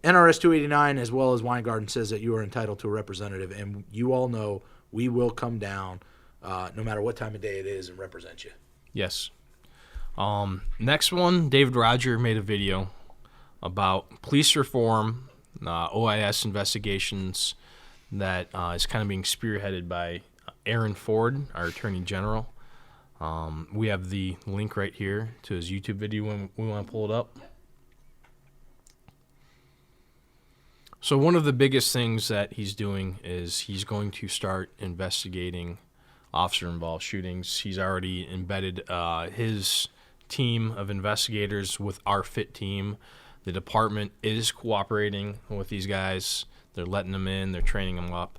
NRS 289 as well as Weingarten says that you are entitled to a representative, and you all know we will come down no matter what time of day it is and represent you. Yes. Next one, David Roger made a video about police reform, OIS investigations that is kind of being spearheaded by Aaron Ford, our Attorney General. We have the link right here to his YouTube video when we want to pull it up. So one of the biggest things that he's doing is he's going to start investigating officer-involved shootings. He's already embedded his team of investigators with our FIT team. The department is cooperating with these guys. They're letting them in. They're training them up.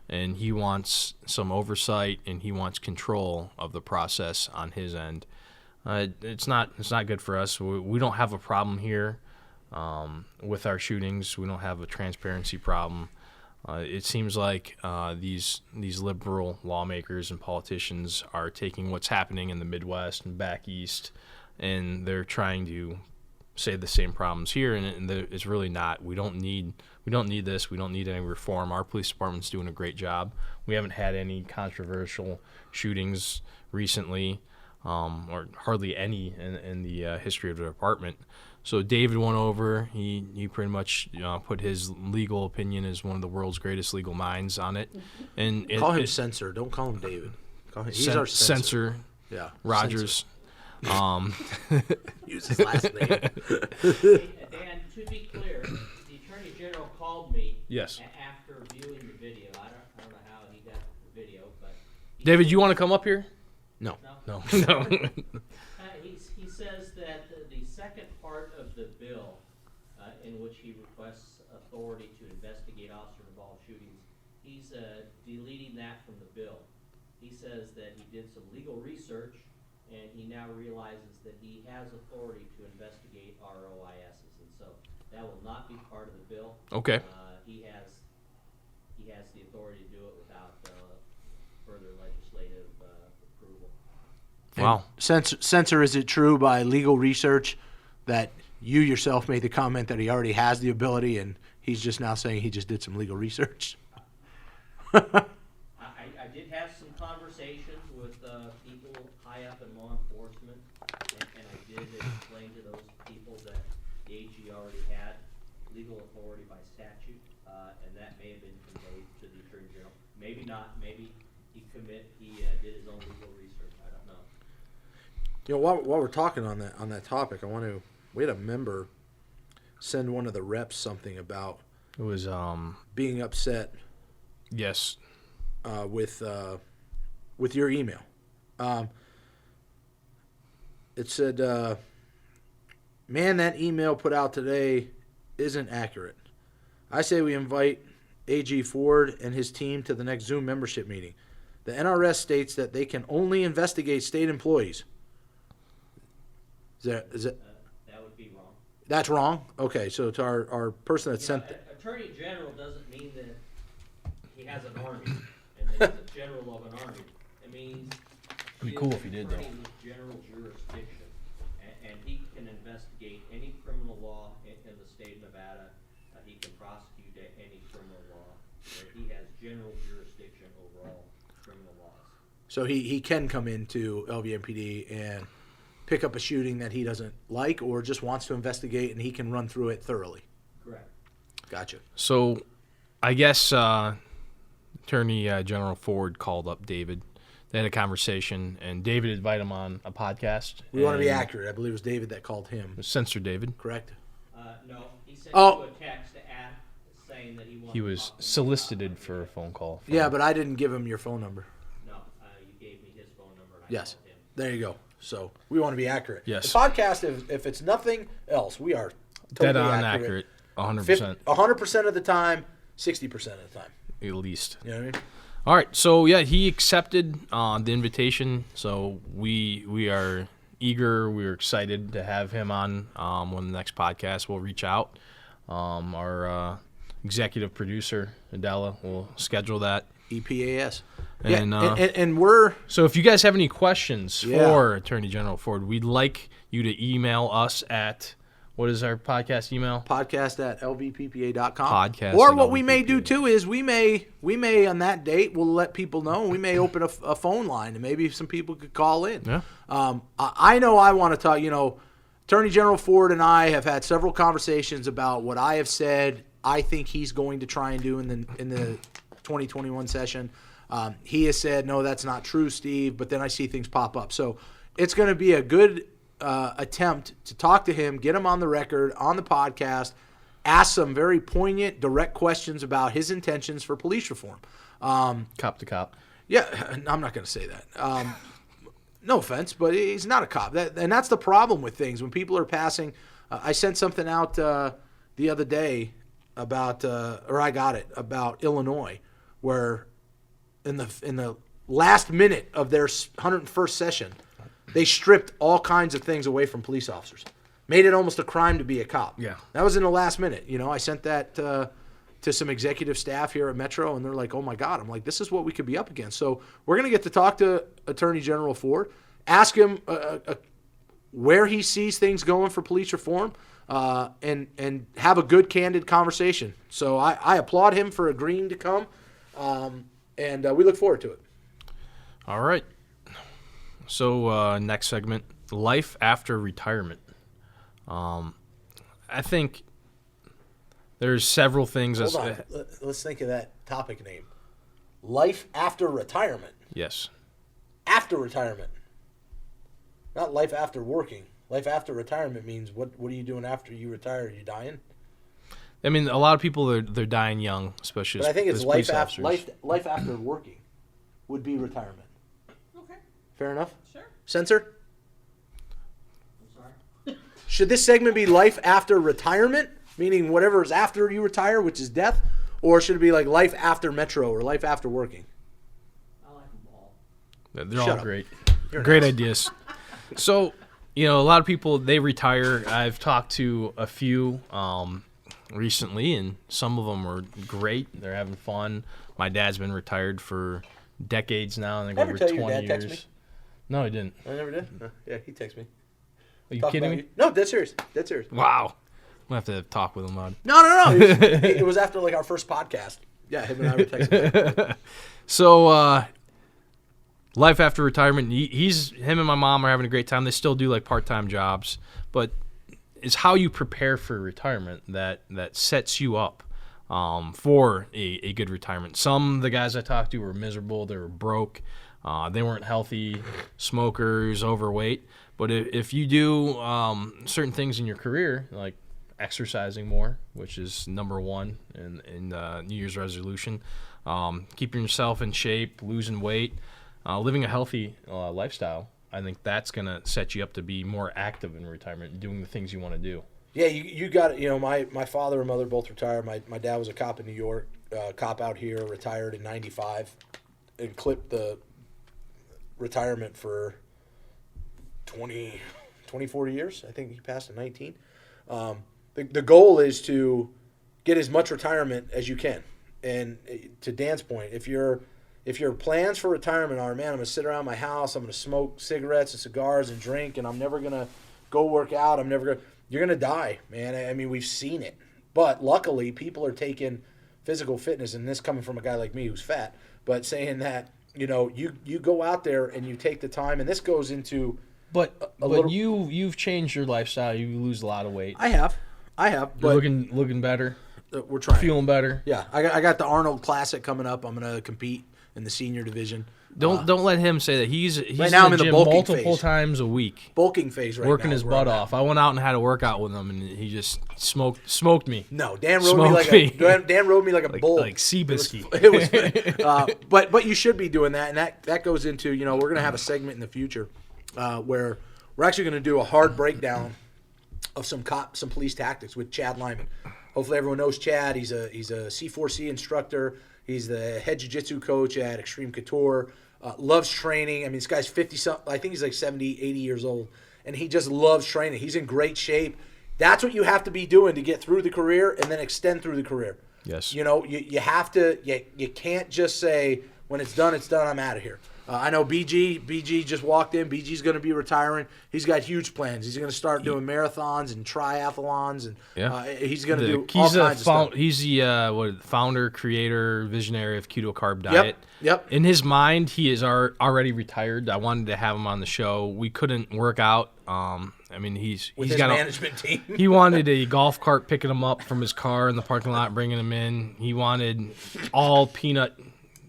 And he wants some oversight and he wants control of the process on his end. It's not good for us. We don't have a problem here with our shootings. We don't have a transparency problem. It seems like these liberal lawmakers and politicians are taking what's happening in the Midwest and back east, and they're trying to say the same problems here, and it's really not. We don't need this. We don't need any reform. Our police department's doing a great job. We haven't had any controversial shootings recently, or hardly any in the history of the department. So David went over. He pretty much put his legal opinion as one of the world's greatest legal minds on it. And Call him Censor. Don't call him David. He's our censor. Yeah, Rogers. Use his last name. And to be clear, the Attorney General called me Yes. after viewing the video. I don't know how he got the video, but David, you want to come up here? No. No. He says that the second part of the bill, in which he requests authority to investigate officer-involved shootings, he's deleting that from the bill. He says that he did some legal research, and he now realizes that he has authority to investigate ROISs, and so that will not be part of the bill. Okay. He has the authority to do it without further legislative approval. Wow. Censor, is it true by legal research that you yourself made the comment that he already has the ability and he's just now saying he just did some legal research? I did have some conversations with people high up in law enforcement, and I did explain to those people that the AG already had legal authority by statute, and that may have been conveyed to the Attorney General. Maybe not. Maybe he did his own legal research. I don't know. You know, while we're talking on that topic, we had a member send one of the reps something about It was being upset yes. with your email. It said, man, that email put out today isn't accurate. I say we invite AG Ford and his team to the next Zoom membership meeting. The NRS states that they can only investigate state employees. Is that That would be wrong. that's wrong? Okay, so to our person that sent Attorney General doesn't mean that he has an army and that he's a general of an army. It means It'd be cool if he did, though. attorney with general jurisdiction, and he can investigate any criminal law in the state of Nevada. He can prosecute any criminal law. He has general jurisdiction over all criminal laws. So he can come into LVMPD and pick up a shooting that he doesn't like or just wants to investigate, and he can run through it thoroughly. Correct. Gotcha. So, I guess Attorney General Ford called up David. They had a conversation, and David invited him on a podcast. We want to be and accurate. I believe it was David that called him. Censor David. Correct? No, he sent Oh. you a text saying that he wanted He to was talk to me solicited about for a it. phone call. Yeah, but I didn't give him your phone number. No, you gave me his phone number. And I Yes. called him. There you go. So we want to be accurate. Yes. The podcast, if it's nothing else, we are totally Dead on accurate. 100%. 100% of the time, 60% of the time. At least. You know what I mean? All right, so yeah, he accepted the invitation. So we are eager. We're excited to have him on when the next podcast. We'll reach out. Our executive producer Adela will schedule that. EPAS. And, yeah, and we're So if you guys have any questions Yeah. for Attorney General Ford, we'd like you to email us at, what is our podcast email? podcast@lvppa.com. Podcast Or at what we may do LVPPA. too is we may on that date we'll let people know. We may open a phone line and maybe some people could call in. Yeah. I know I want to talk. You know, Attorney General Ford and I have had several conversations about what I have said. I think he's going to try and do in the 2021 session. He has said, no, that's not true, Steve. But then I see things pop up. So it's going to be a good attempt to talk to him, get him on the record, on the podcast, ask some very poignant, direct questions about his intentions for police reform. Cop to cop. Yeah, I'm not going to say that. No offense, but he's not a cop. And that's the problem with things. When people are passing, I sent something out the other day about, or I got it, about Illinois, where in the last minute of their 101st session, they stripped all kinds of things away from police officers. Made it almost a crime to be a cop. Yeah. That was in the last minute. You know, I sent that to some executive staff here at Metro, and they're like, oh, my God. I'm like, this is what we could be up against. So we're going to get to talk to Attorney General Ford, ask him where he sees things going for police reform, and have a good, candid conversation. So I applaud him for agreeing to come, and we look forward to it. All right. So next segment, life after retirement. I think there's several things. Hold on. Let's think of that topic name. Life after retirement. Yes. After retirement. Not life after working. Life after retirement means what are you doing after you retire? Are you dying? I mean, a lot of people they're dying young, especially. But I think as it's police life officers. life after working would be retirement. Okay, Fair enough? sure. Censor? I'm sorry. Should this segment be life after retirement, meaning whatever is after you retire, which is death? Or should it be like life after Metro or life after working? I like them all. They're Shut all up. great. You're Great nice. ideas. So, you know, a lot of people, they retire. I've talked to a few recently, and some of them are great. They're having fun. My dad's been retired for decades now, I think Ever over tell 20 your dad years. text me? No, he didn't. I never did. Yeah, he texted me. Are you Talk kidding about me? you. No, dead serious. Dead serious. Wow. We'll have to talk with him on. No. It was after like our first podcast. Yeah, him and I were texting. So, life after retirement, him and my mom are having a great time. They still do like part-time jobs, but it's how you prepare for retirement that sets you up for a good retirement. Some of the guys I talked to were miserable. They were broke. They weren't healthy, smokers, overweight. But if you do certain things in your career, like exercising more, which is number one in New Year's resolution, keeping yourself in shape, losing weight, living a healthy lifestyle, I think that's going to set you up to be more active in retirement, doing the things you want to do. Yeah, you got it. You know, my father and mother both retired. My dad was a cop in New York, cop out here, retired in '95, and clipped the retirement for 20, 40 years. I think he passed at 19. The goal is to get as much retirement as you can. And to Dan's point, if your plans for retirement are, man, I'm going to sit around my house, I'm going to smoke cigarettes and cigars and drink, and I'm never going to go work out, you're going to die, man. I mean, we've seen it. But luckily, people are taking physical fitness, and this coming from a guy like me who's fat, but saying that, you know, you go out there and you take the time, and this goes into But you've changed your lifestyle. You lose a lot of weight. I have. You're But looking better. we're trying. Feeling better. Yeah, I got the Arnold Classic coming up. I'm going to compete in the senior division. Don't let him say that. He's Right now I'm in the in the gym bulking multiple phase. times a week, Bulking phase right now. working his is where butt I'm at. off. I went out and had a workout with him, and he just smoked me. No, Dan rode Smoked me me. Dan rode me like a bull. Like Seabiscuit. It was but you should be doing that, and that goes into, you know, we're going to have a segment in the future where we're actually going to do a hard breakdown of some police tactics with Chad Lyman. Hopefully everyone knows Chad. He's a C4C instructor. He's the head jiu-jitsu coach at Extreme Couture. Loves training. I mean, this guy's 50-something. I think he's like 70, 80 years old, and he just loves training. He's in great shape. That's what you have to be doing to get through the career and then extend through the career. Yes. You know, you have to. You can't just say when it's done, I'm out of here. I know BG just walked in. BG's going to be retiring. He's got huge plans. He's going to start doing marathons and triathlons, and he's going to do all kinds of stuff. He's the founder, creator, visionary of Keto Carb Diet. Yep. In his mind, he is already retired. I wanted to have him on the show. We couldn't work out. I mean, he's His got management team. He wanted a golf cart picking him up from his car in the parking lot, bringing him in. He wanted all peanut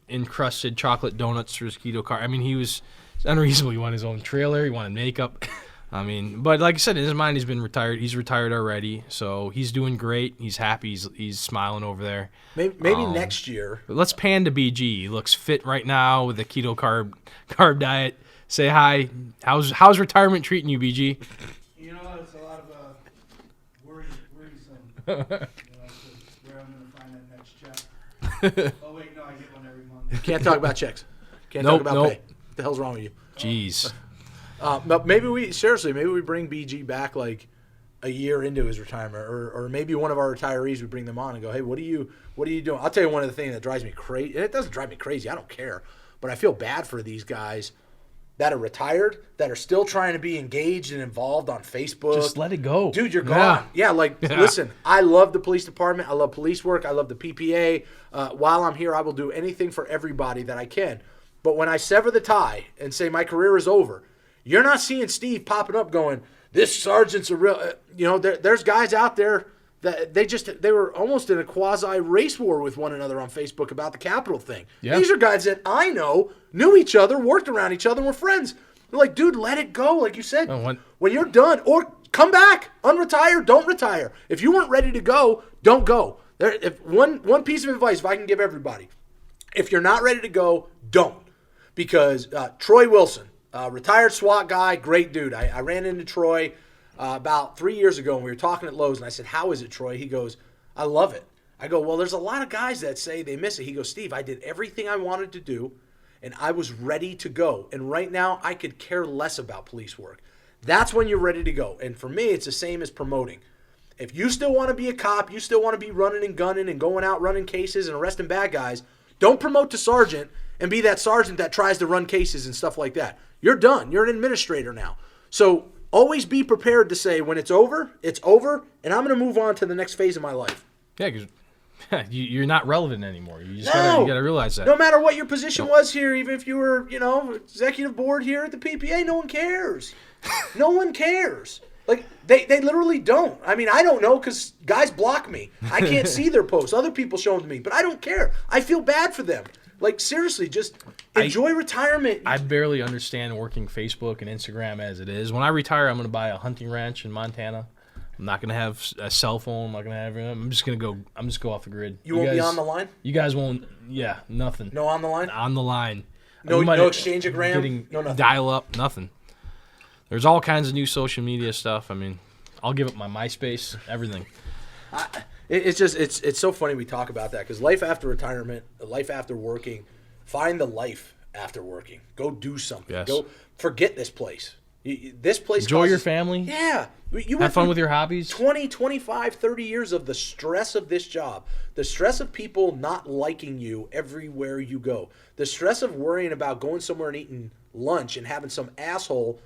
encrusted chocolate donuts for his keto car. I mean, he was unreasonable. He wanted his own trailer. He wanted makeup. I mean, but like I said, in his mind, he's been retired. He's retired already, so he's doing great. He's happy. He's smiling over there. Maybe next year. But let's pan to BG. He looks fit right now with the keto carb diet. Say hi. How's retirement treating you, BG? You know, it's a lot of worrisome. You know, as to where I'm going to find that next check. Oh wait, no, I get one every month. Can't talk about checks. Can't Nope, talk about nope. pay. What the hell's wrong with you? Jeez. But maybe we bring BG back like a year into his retirement, or maybe one of our retirees, we bring them on and go, hey, what are you doing? I'll tell you one of the things that drives me crazy, and it doesn't drive me crazy. I don't care, but I feel bad for these guys that are retired, that are still trying to be engaged and involved on Facebook. Just let it go. Dude, you're gone. Yeah, listen, I love the police department. I love police work. I love the PPA. While I'm here, I will do anything for everybody that I can. But when I sever the tie and say my career is over, you're not seeing Steve popping up going, this sergeant's a real, there's guys out there that they were almost in a quasi race war with one another on Facebook about the Capitol thing. Yeah. These are guys that I know, knew each other, worked around each other, and were friends. They're like, dude, let it go. Like you said, when you're done, or come back, unretire, don't retire. If you weren't ready to go, don't go. If one piece of advice, if I can give everybody, if you're not ready to go, don't. Because Troy Wilson, retired SWAT guy, great dude. I ran into Troy about 3 years ago, and we were talking at Lowe's, and I said, how is it, Troy? He goes, I love it. I go, well, there's a lot of guys that say they miss it. He goes, Steve, I did everything I wanted to do, and I was ready to go. And right now, I could care less about police work. That's when you're ready to go. And for me, it's the same as promoting. If you still want to be a cop, you still want to be running and gunning and going out running cases and arresting bad guys, Don't promote to sergeant and be that sergeant that tries to run cases and stuff like that. You're done. You're an administrator now. So always be prepared to say when it's over, and I'm going to move on to the next phase of my life. Yeah, because you're not relevant anymore. You just gotta realize that. No matter what your position was here, even if you were, executive board here at the PPA, no one cares. No one cares. Like, they literally don't. I mean, I don't know because guys block me. I can't see their posts. Other people show them to me, but I don't care. I feel bad for them. Like, seriously, just enjoy retirement. I barely understand working Facebook and Instagram as it is. When I retire, I'm going to buy a hunting ranch in Montana. I'm not going to have a cell phone. I'm not going to have. I'm just going to go off the grid. You won't be on the line? You guys won't. Yeah, nothing. No on the line? On the line. No exchange of gram? No nothing. Dial up, nothing. There's all kinds of new social media stuff. I mean, I'll give up my MySpace, everything. It's so funny we talk about that because life after retirement, life after working, find the life after working. Go do something. Yes. Go forget this place. This place enjoy your family. Yeah. You have fun with your hobbies. 20, 25, 30 years of the stress of this job. The stress of people not liking you everywhere you go. The stress of worrying about going somewhere and eating lunch and having some asshole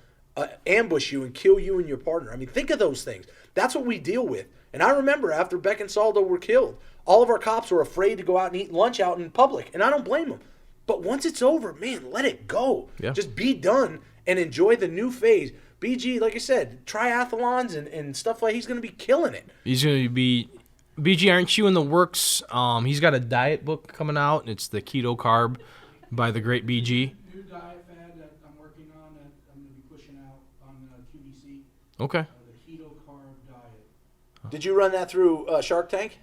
ambush you and kill you and your partner. I mean, think of those things. That's what we deal with. And I remember after Beck and Saldo were killed, all of our cops were afraid to go out and eat lunch out in public. And I don't blame them. But once it's over, man, let it go. Yeah. Just be done and enjoy the new phase. BG, like I said, triathlons and stuff like he's going to be killing it. He's going to be... BG, aren't you in the works? He's got a diet book coming out, and it's the Keto Carb by the great BG. New diet fad that I'm working on that I'm going to be pushing out on QVC. Okay. The Keto Carb diet. Did you run that through Shark Tank?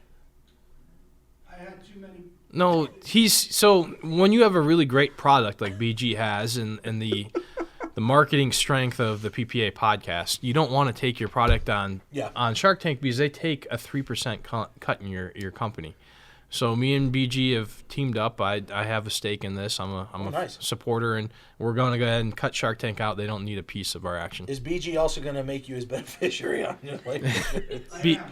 I had too many. No, so when you have a really great product like BG has and the marketing strength of the PPA podcast, you don't want to take your product on Shark Tank because they take a 3% cut in your company. So me and BG have teamed up. I have a stake in this. I'm a supporter, and we're going to go ahead and cut Shark Tank out. They don't need a piece of our action. Is BG also going to make you his beneficiary on your life insurance?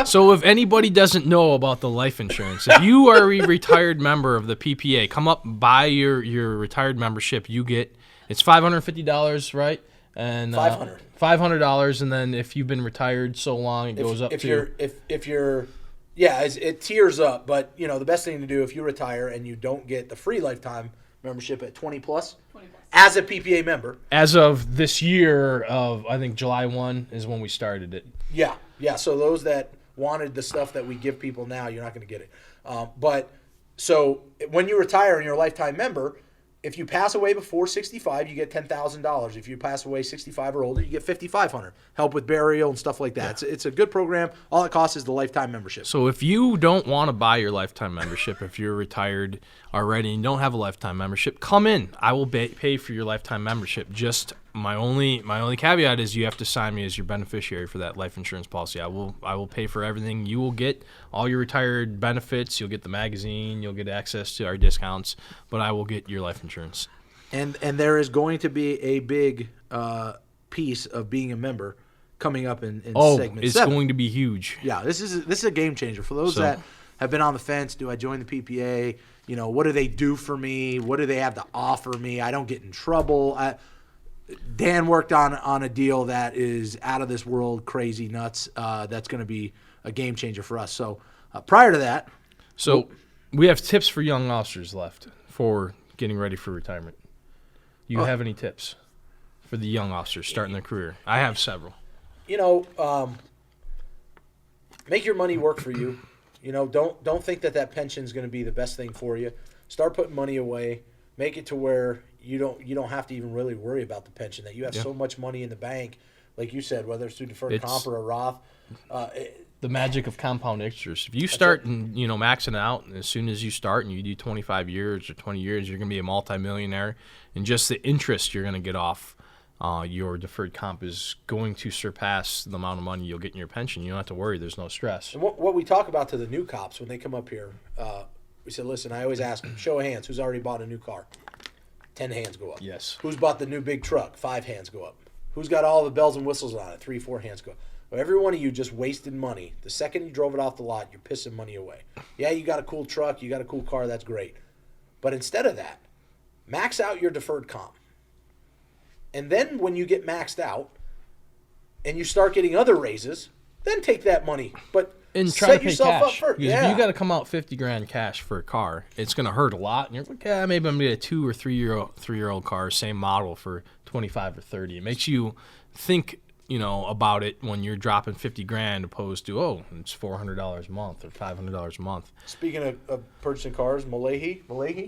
So if anybody doesn't know about the life insurance, if you are a retired member of the PPA, come up, buy your retired membership. You get, it's $550, right? And $500, and then if you've been retired so long, it goes up to. It tiers up. But the best thing to do if you retire and you don't get the free lifetime membership at 20 plus as a PPA member. As of this year, I think July 1 is when we started it. Yeah. So those that wanted the stuff that we give people now, you're not going to get it. But so when you retire and you're a lifetime member, if you pass away before 65, you get $10,000. If you pass away 65 or older, you get $5,500. Help with burial and stuff like that. Yeah. It's a good program. All it costs is the lifetime membership. So if you don't want to buy your lifetime membership, if you're retired already and don't have a lifetime membership, come in. I will pay for your lifetime membership. Just my only caveat is you have to sign me as your beneficiary for that life insurance policy. I will pay for everything. You will get all your retired benefits. You'll get the magazine. You'll get access to our discounts. But I will get your life insurance. And there is going to be a big piece of being a member coming up in segment 7. Going to be huge. Yeah, this is a game changer for those that have been on the fence. Do I join the PPA? What do they do for me? What do they have to offer me? I don't get in trouble. Dan worked on a deal that is out of this world, crazy nuts. That's going to be a game changer for us. So prior to that, we have tips for young officers left for getting ready for retirement. You have any tips for the young officers starting their career? I have several. Make your money work for you. Don't think that pension is going to be the best thing for you. Start putting money away. Make it to where you don't have to even really worry about the pension. That you have so much money in the bank, like you said, whether it's through deferred comp or a Roth. The magic of compound interest. If you start and maxing out, and as soon as you start and you do 25 years or 20 years, you're going to be a multimillionaire. And just the interest you're going to get off your deferred comp is going to surpass the amount of money you'll get in your pension. You don't have to worry. There's no stress. And what we talk about to the new cops when they come up here, we said, listen, I always ask them, show of hands, who's already bought a new car? 10 hands go up. Yes. Who's bought the new big truck? 5 hands go up. Who's got all the bells and whistles on it? 3, 4 hands go up. So every one of you just wasted money. The second you drove it off the lot, you're pissing money away. Yeah, you got a cool truck, you got a cool car, that's great. But instead of that, max out your deferred comp. And then when you get maxed out and you start getting other raises, then take that money. But And try set to pay yourself cash. up first. Because Yeah. if you got to come out $50,000 cash for a car, it's going to hurt a lot. And you're like, yeah, maybe I'm going to get a 2 or 3-year-old car, same model for 25 or 30. It makes you think, about it when you're dropping $50,000 opposed to it's $400 a month or $500 a month. Speaking of purchasing cars, Malahi?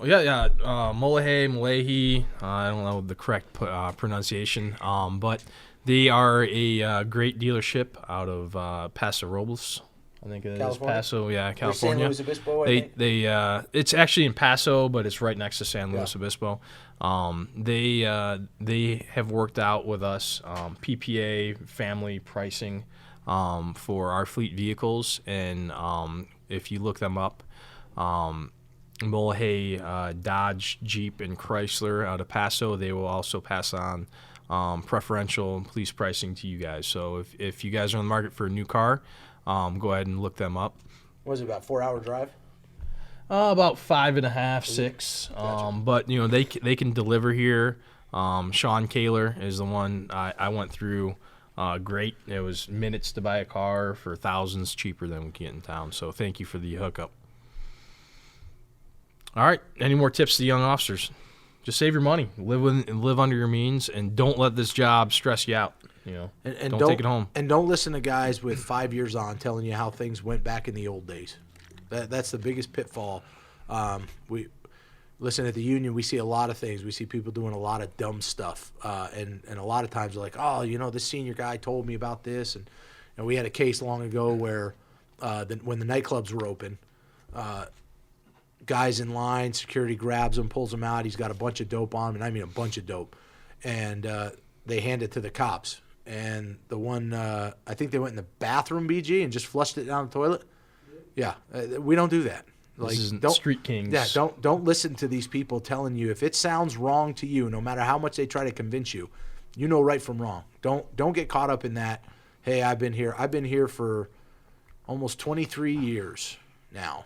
Yeah. Malahi. I don't know the correct pronunciation, but they are a great dealership out of Paso Robles. I think it is California? Paso, Or California. San Luis Obispo, I think. It's actually in Paso, but it's right next to San Luis Obispo. They have worked out with us PPA family pricing for our fleet vehicles, and if you look them up, Mulhay, Dodge, Jeep, and Chrysler out of Paso, they will also pass on preferential police pricing to you guys. So if you guys are on the market for a new car, go ahead and look them up. What was it, about 4-hour drive? About 5.5, 6. Gotcha. But they can deliver here. Sean Kaler is the one I went through. Great. It was minutes to buy a car for thousands cheaper than we can get in town. So thank you for the hookup. All right. Any more tips to the young officers? Just save your money. Live under your means, and don't let this job stress you out. And don't take it home. And don't listen to guys with 5 years on telling you how things went back in the old days. That's the biggest pitfall. We listen at the union. We see a lot of things. We see people doing a lot of dumb stuff, and a lot of times they're like, "Oh, this senior guy told me about this." And we had a case long ago where when the nightclubs were open, guys in line, security grabs him, pulls him out. He's got a bunch of dope on him, and I mean a bunch of dope. And they hand it to the cops. And the one, I think they went in the bathroom, BG, and just flushed it down the toilet. Yeah, we don't do that. This isn't Street Kings. Yeah, don't listen to these people telling you if it sounds wrong to you, no matter how much they try to convince you, you know right from wrong. Don't get caught up in that. Hey, I've been here for almost 23 years now,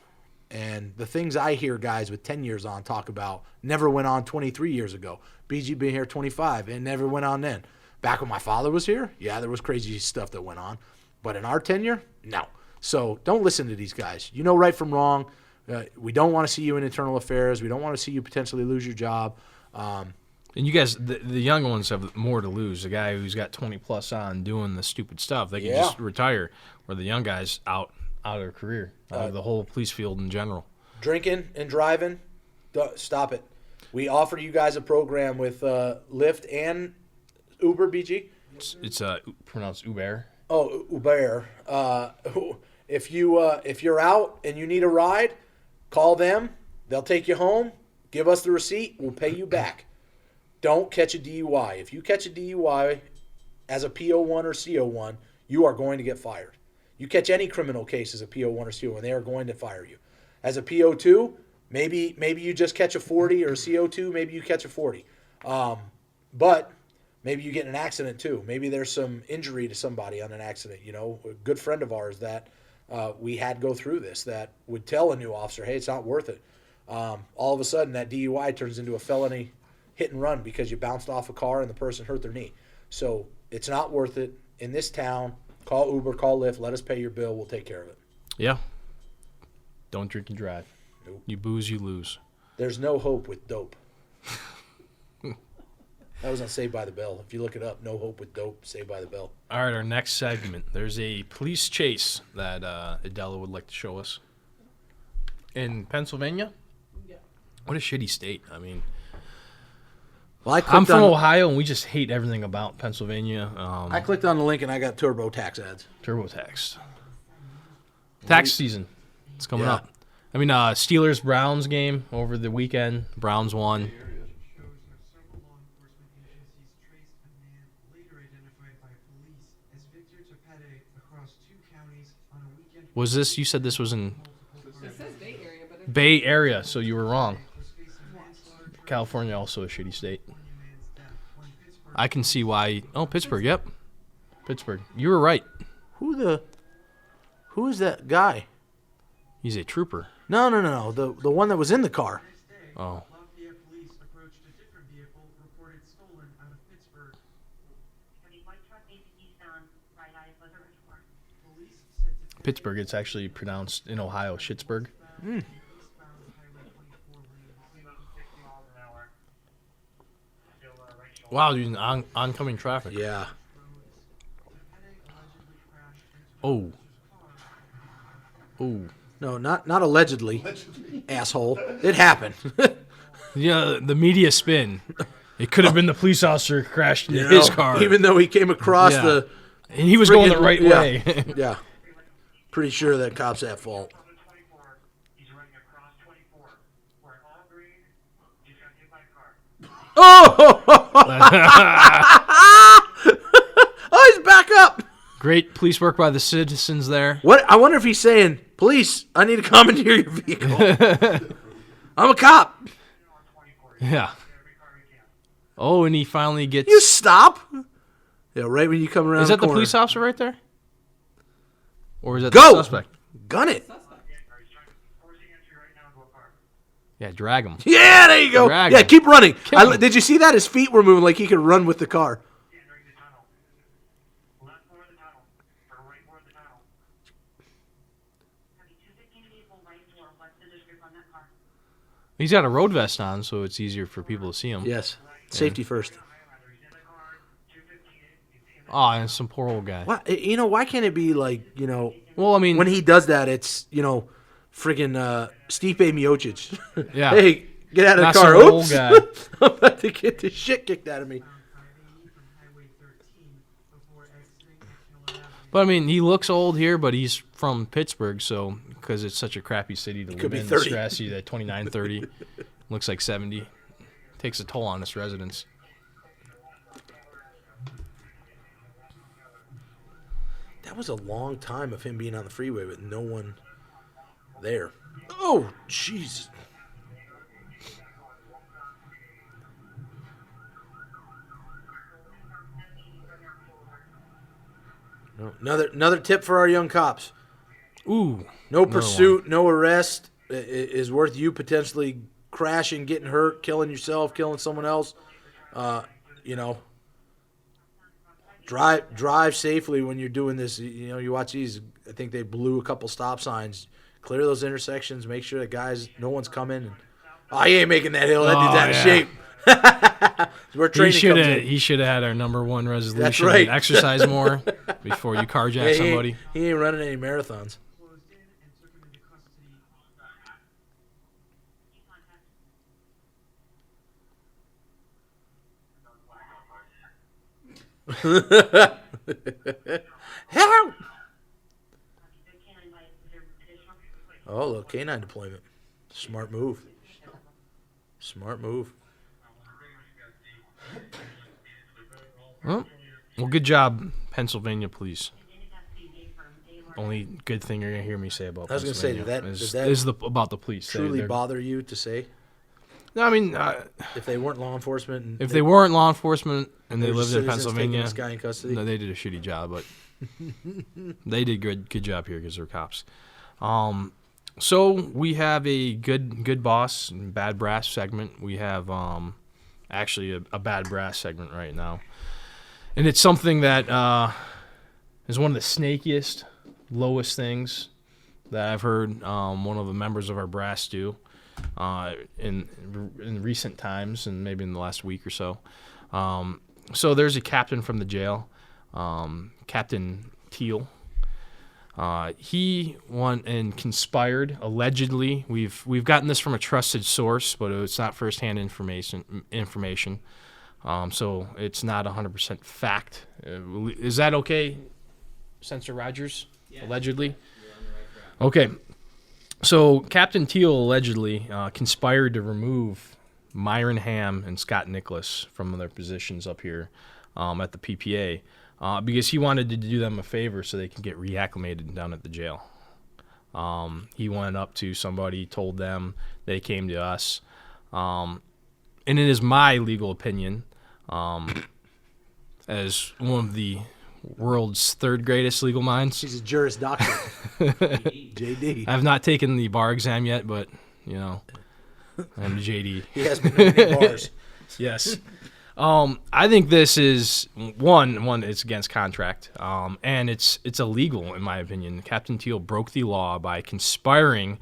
and the things I hear guys with 10 years on talk about never went on 23 years ago. BG been here 25 and never went on then. Back when my father was here, yeah, there was crazy stuff that went on. But in our tenure, no. So don't listen to these guys. You know right from wrong. We don't want to see you in internal affairs. We don't want to see you potentially lose your job. And you guys, the young ones have more to lose. The guy who's got 20+ on doing the stupid stuff, they can just retire. Where the young guys out of their career, out of the whole police field in general. Drinking and driving, stop it. We offer you guys a program with Lyft and Uber, BG. It's pronounced Uber. Oh, Uber. If you're out and you need a ride, call them. They'll take you home. Give us the receipt. We'll pay you back. Don't catch a DUI. If you catch a DUI as a PO1 or CO1, you are going to get fired. You catch any criminal case as a PO1 or CO1, they are going to fire you. As a PO2, maybe you just catch a 40, or a CO2, maybe you catch a 40. But maybe you get in an accident too. Maybe there's some injury to somebody on an accident. A good friend of ours that we had go through this that would tell a new officer, hey, it's not worth it. All of a sudden, that DUI turns into a felony hit and run because you bounced off a car and the person hurt their knee. So it's not worth it. In this town, call Uber, call Lyft, let us pay your bill. We'll take care of it. Yeah. Don't drink and drive. Nope. You booze, you lose. There's no hope with dope. That was on Saved by the Bell. If you look it up, no hope with dope, Saved by the Bell. All right, our next segment. There's a police chase that Adela would like to show us. In Pennsylvania? Yeah. What a shitty state. I mean, Well, I'm from Ohio, and we just hate everything about Pennsylvania. I clicked on the link, and I got TurboTax ads. TurboTax. Tax season. It's coming Yeah. up. I mean, Steelers-Browns game over the weekend. Browns won. Was this, you said this was in It says Bay Area, but it's Bay Area, so you were wrong. California also a shitty state. I can see why. Oh, Pittsburgh, yep. Pittsburgh. You were right. Who is that guy? He's a trooper. No. The one that was in the car. Oh. Lafayette police approached a different vehicle reported stolen out of Pittsburgh. Police said to Pittsburgh, it's actually pronounced in Ohio, Schittsburg. eastbound Highway 24 lane. Wow, dude, oncoming traffic. Yeah. Oh. Oh. No, not allegedly. Asshole. It happened. Yeah, the media spin. It could have been the police officer who crashed into You his know, car. Even though he came across Yeah. the. And he was going the right yeah, way. Yeah. Pretty sure that cop's at fault. He's running across 24. We're all green. Just got hit by a car. Oh, he's back up. Great police work by the citizens there. What? I wonder if he's saying, "Police, I need to commandeer your vehicle. I'm a cop. Yeah. Oh, and he finally gets... You stop." Yeah, right when you come around. Is that the corner. police officer right there? Or is that Go. the suspect? Gun it. Yeah, drag him. Yeah, there you go. Drag Yeah, him. keep running. Kill him. Did you see that? His feet were moving like he could run with the car. Entering the tunnel. Left more of the tunnel. Or right more of the tunnel. He's got a road vest on, so it's easier for people to see him. Yes. Safety first. Oh, and some poor old guy. Why, why can't it be like, Well, I mean... when he does that, it's, friggin' Stipe Miocic. Yeah. Hey, get out of Not the car. some old Oops. guy. I'm about to get the shit kicked out of me. But, I mean, he looks old here, but he's from Pittsburgh, so... Because it's such a crappy city to live could be in. 30. Strassy at 29, 30. Looks like 70. Takes a toll on its residents. That was a long time of him being on the freeway with no one there. Oh, jeez. No, another tip for our young cops. Ooh. No another pursuit, no arrest is worth you potentially crashing, getting hurt, killing yourself, killing someone else. Drive safely when you're doing this. You watch these. I think they blew a couple stop signs. Clear those intersections. Make sure that no one's coming. He ain't making that hill. That dude's out of shape. Where training comes in. He should have had our number one resolution. That's right. And exercise more before you carjack somebody. He ain't running any marathons. Help! Oh, look, canine deployment. Smart move. Well, good job, Pennsylvania police. Only good thing you're going to hear me say about I was going to say, Pennsylvania does that is about the police. truly bother you to say? No, I mean, If they weren't law enforcement, and if they weren't law enforcement and they were lived in citizens taking Pennsylvania, this guy in custody? no, they did a shitty job, but they did good job here because they're cops. So we have a good boss and bad brass segment. We have actually a bad brass segment right now, and it's something that is one of the snakiest, lowest things that I've heard one of the members of our brass do in recent times, and maybe in the last week or so. So there's a captain from the jail, Captain Teal. He went and conspired, allegedly. We've gotten this from a trusted source, but it's not firsthand information. So it's not 100% fact. Is that okay, Censor Rogers? Yeah. Allegedly? You're on the right track. Okay. So Captain Teal allegedly conspired to remove Myron Ham and Scott Nicholas from their positions up here at the PPA. Because he wanted to do them a favor so they can get reacclimated down at the jail. He went up to somebody, told them, they came to us. And it is my legal opinion, as one of the world's third greatest legal minds. He's a Juris Doctor. JD. I have not taken the bar exam yet, but, I'm JD. He has been winning bars. Yes. I think this is one. It's against contract, and it's illegal in my opinion. Captain Teal broke the law by conspiring,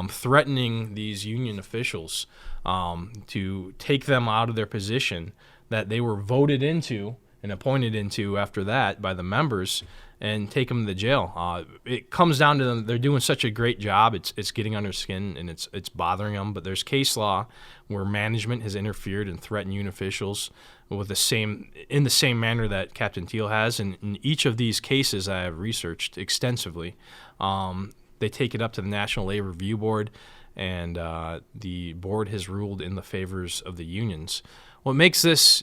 threatening these union officials to take them out of their position that they were voted into and appointed into after that by the members, and take them to jail. It comes down to them. They're doing such a great job. It's getting under skin, and it's bothering them. But there's case law where management has interfered and threatened union officials in the same manner that Captain Teal has. And in each of these cases I have researched extensively, they take it up to the National Labor Review Board, and the board has ruled in the favors of the unions. What makes this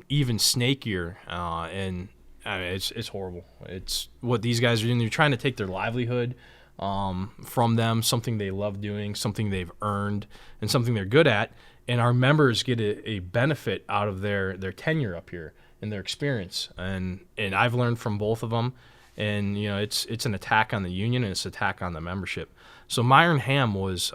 even snakier, and it's horrible. It's what these guys are doing. They're trying to take their livelihood from them, something they love doing, something they've earned, and something they're good at. And our members get a benefit out of their tenure up here and their experience. And I've learned from both of them. And it's an attack on the union, and it's an attack on the membership. So Myron Ham was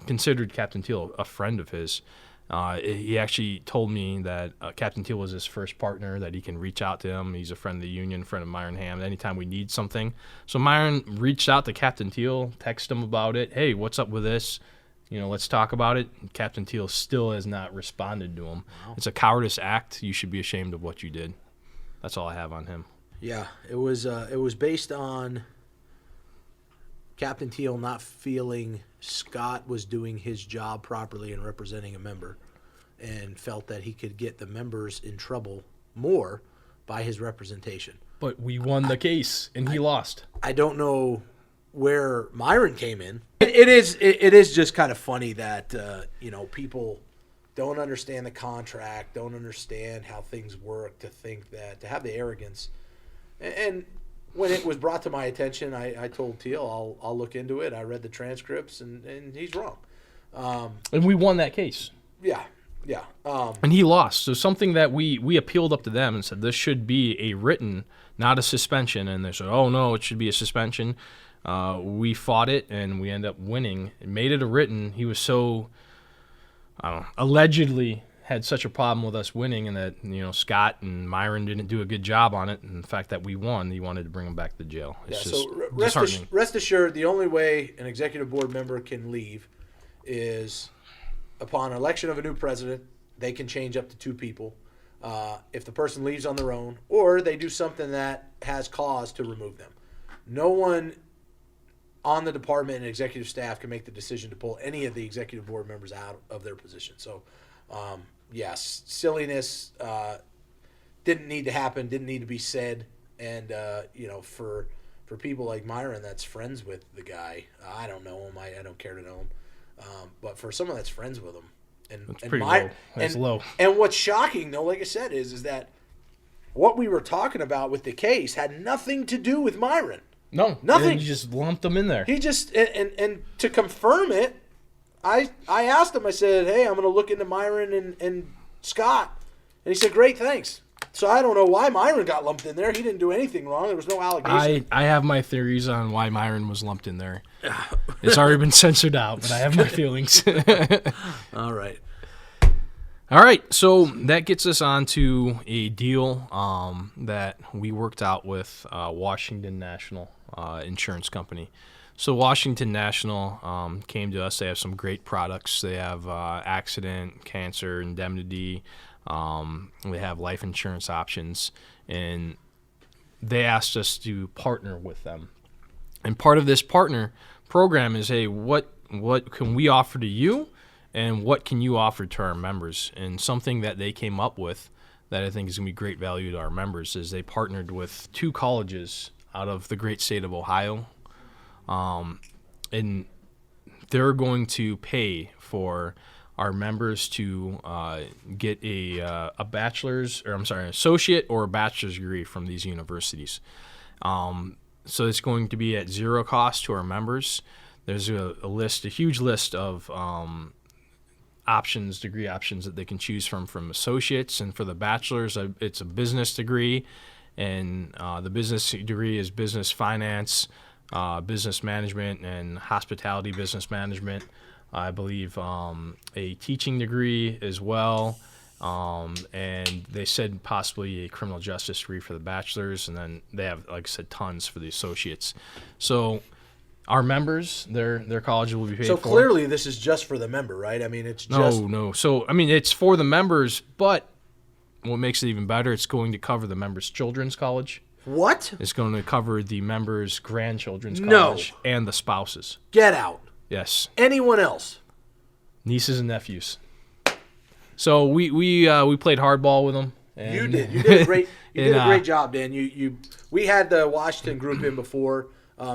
considered Captain Teal a friend of his. He actually told me that Captain Teal was his first partner, that he can reach out to him. He's a friend of the union, friend of Myron Ham, anytime we need something. So Myron reached out to Captain Teal, texted him about it. Hey, what's up with this? Let's talk about it. And Captain Teal still has not responded to him. Wow. It's a cowardice act. You should be ashamed of what you did. That's all I have on him. Yeah, it was based on Captain Teal not feeling Scott was doing his job properly in representing a member, and felt that he could get the members in trouble more by his representation. But we won the case, and he lost. I don't know where Myron came in. It is just kind of funny that people don't understand the contract, don't understand how things work, to think that, to have the arrogance. And when it was brought to my attention, I told Teal I'll look into it. I read the transcripts, and he's wrong. And we won that case. Yeah. And he lost. So something that we appealed up to them and said this should be a written, not a suspension. And they said, oh, no, it should be a suspension. We fought it, and we ended up winning. It made it a written. He was so, allegedly had such a problem with us winning, and that Scott and Myron didn't do a good job on it. And the fact that we won, he wanted to bring him back to jail. It's just disheartening. Rest assured, the only way an executive board member can leave is upon election of a new president. They can change up to 2 people if the person leaves on their own, or they do something that has cause to remove them. No one on the department and executive staff can make the decision to pull any of the executive board members out of their position. So, yes, silliness didn't need to happen, didn't need to be said. And, for people like Myron that's friends with the guy, I don't know him, I don't care to know him. But for someone that's friends with him, that's pretty low. That's low. And what's shocking, though, like I said, is that what we were talking about with the case had nothing to do with Myron. No, nothing. You just lumped him in there. He just and to confirm it, I asked him. I said, "Hey, I'm going to look into Myron and Scott," and he said, "Great, thanks." So I don't know why Myron got lumped in there. He didn't do anything wrong. There was no allegation. I have my theories on why Myron was lumped in there. It's already been censored out, but I have my feelings. All right. All right, so that gets us on to a deal that we worked out with Washington National Insurance Company. So Washington National came to us. They have some great products. They have accident, cancer, indemnity. They have life insurance options, and they asked us to partner with them. And part of this partner program is, hey, what can we offer to you, and what can you offer to our members? And something that they came up with that I think is going to be great value to our members is they partnered with 2 colleges out of the great state of Ohio, and they're going to pay for our members to get a associate or a bachelor's degree from these universities. So it's going to be at 0 cost to our members. There's a huge list of degree options that they can choose from associates, and for the bachelor's, it's a business degree, and the business degree is business finance, business management, and hospitality business management. I believe a teaching degree as well, and they said possibly a criminal justice degree for the bachelor's, and then they have, like I said, tons for the associates. So our members, their college will be paid So for. clearly, this is just for the member, right? I mean, it's just No. So I mean, it's for the members, but what makes it even better, it's going to cover the members' children's college. what? It's going to cover the members' grandchildren's No. college and the spouses. Get out. Yes, Anyone else? nieces and nephews. So we played hardball with them. And You did. You did a great. You did a And, great job, Dan. We had the Washington group in before,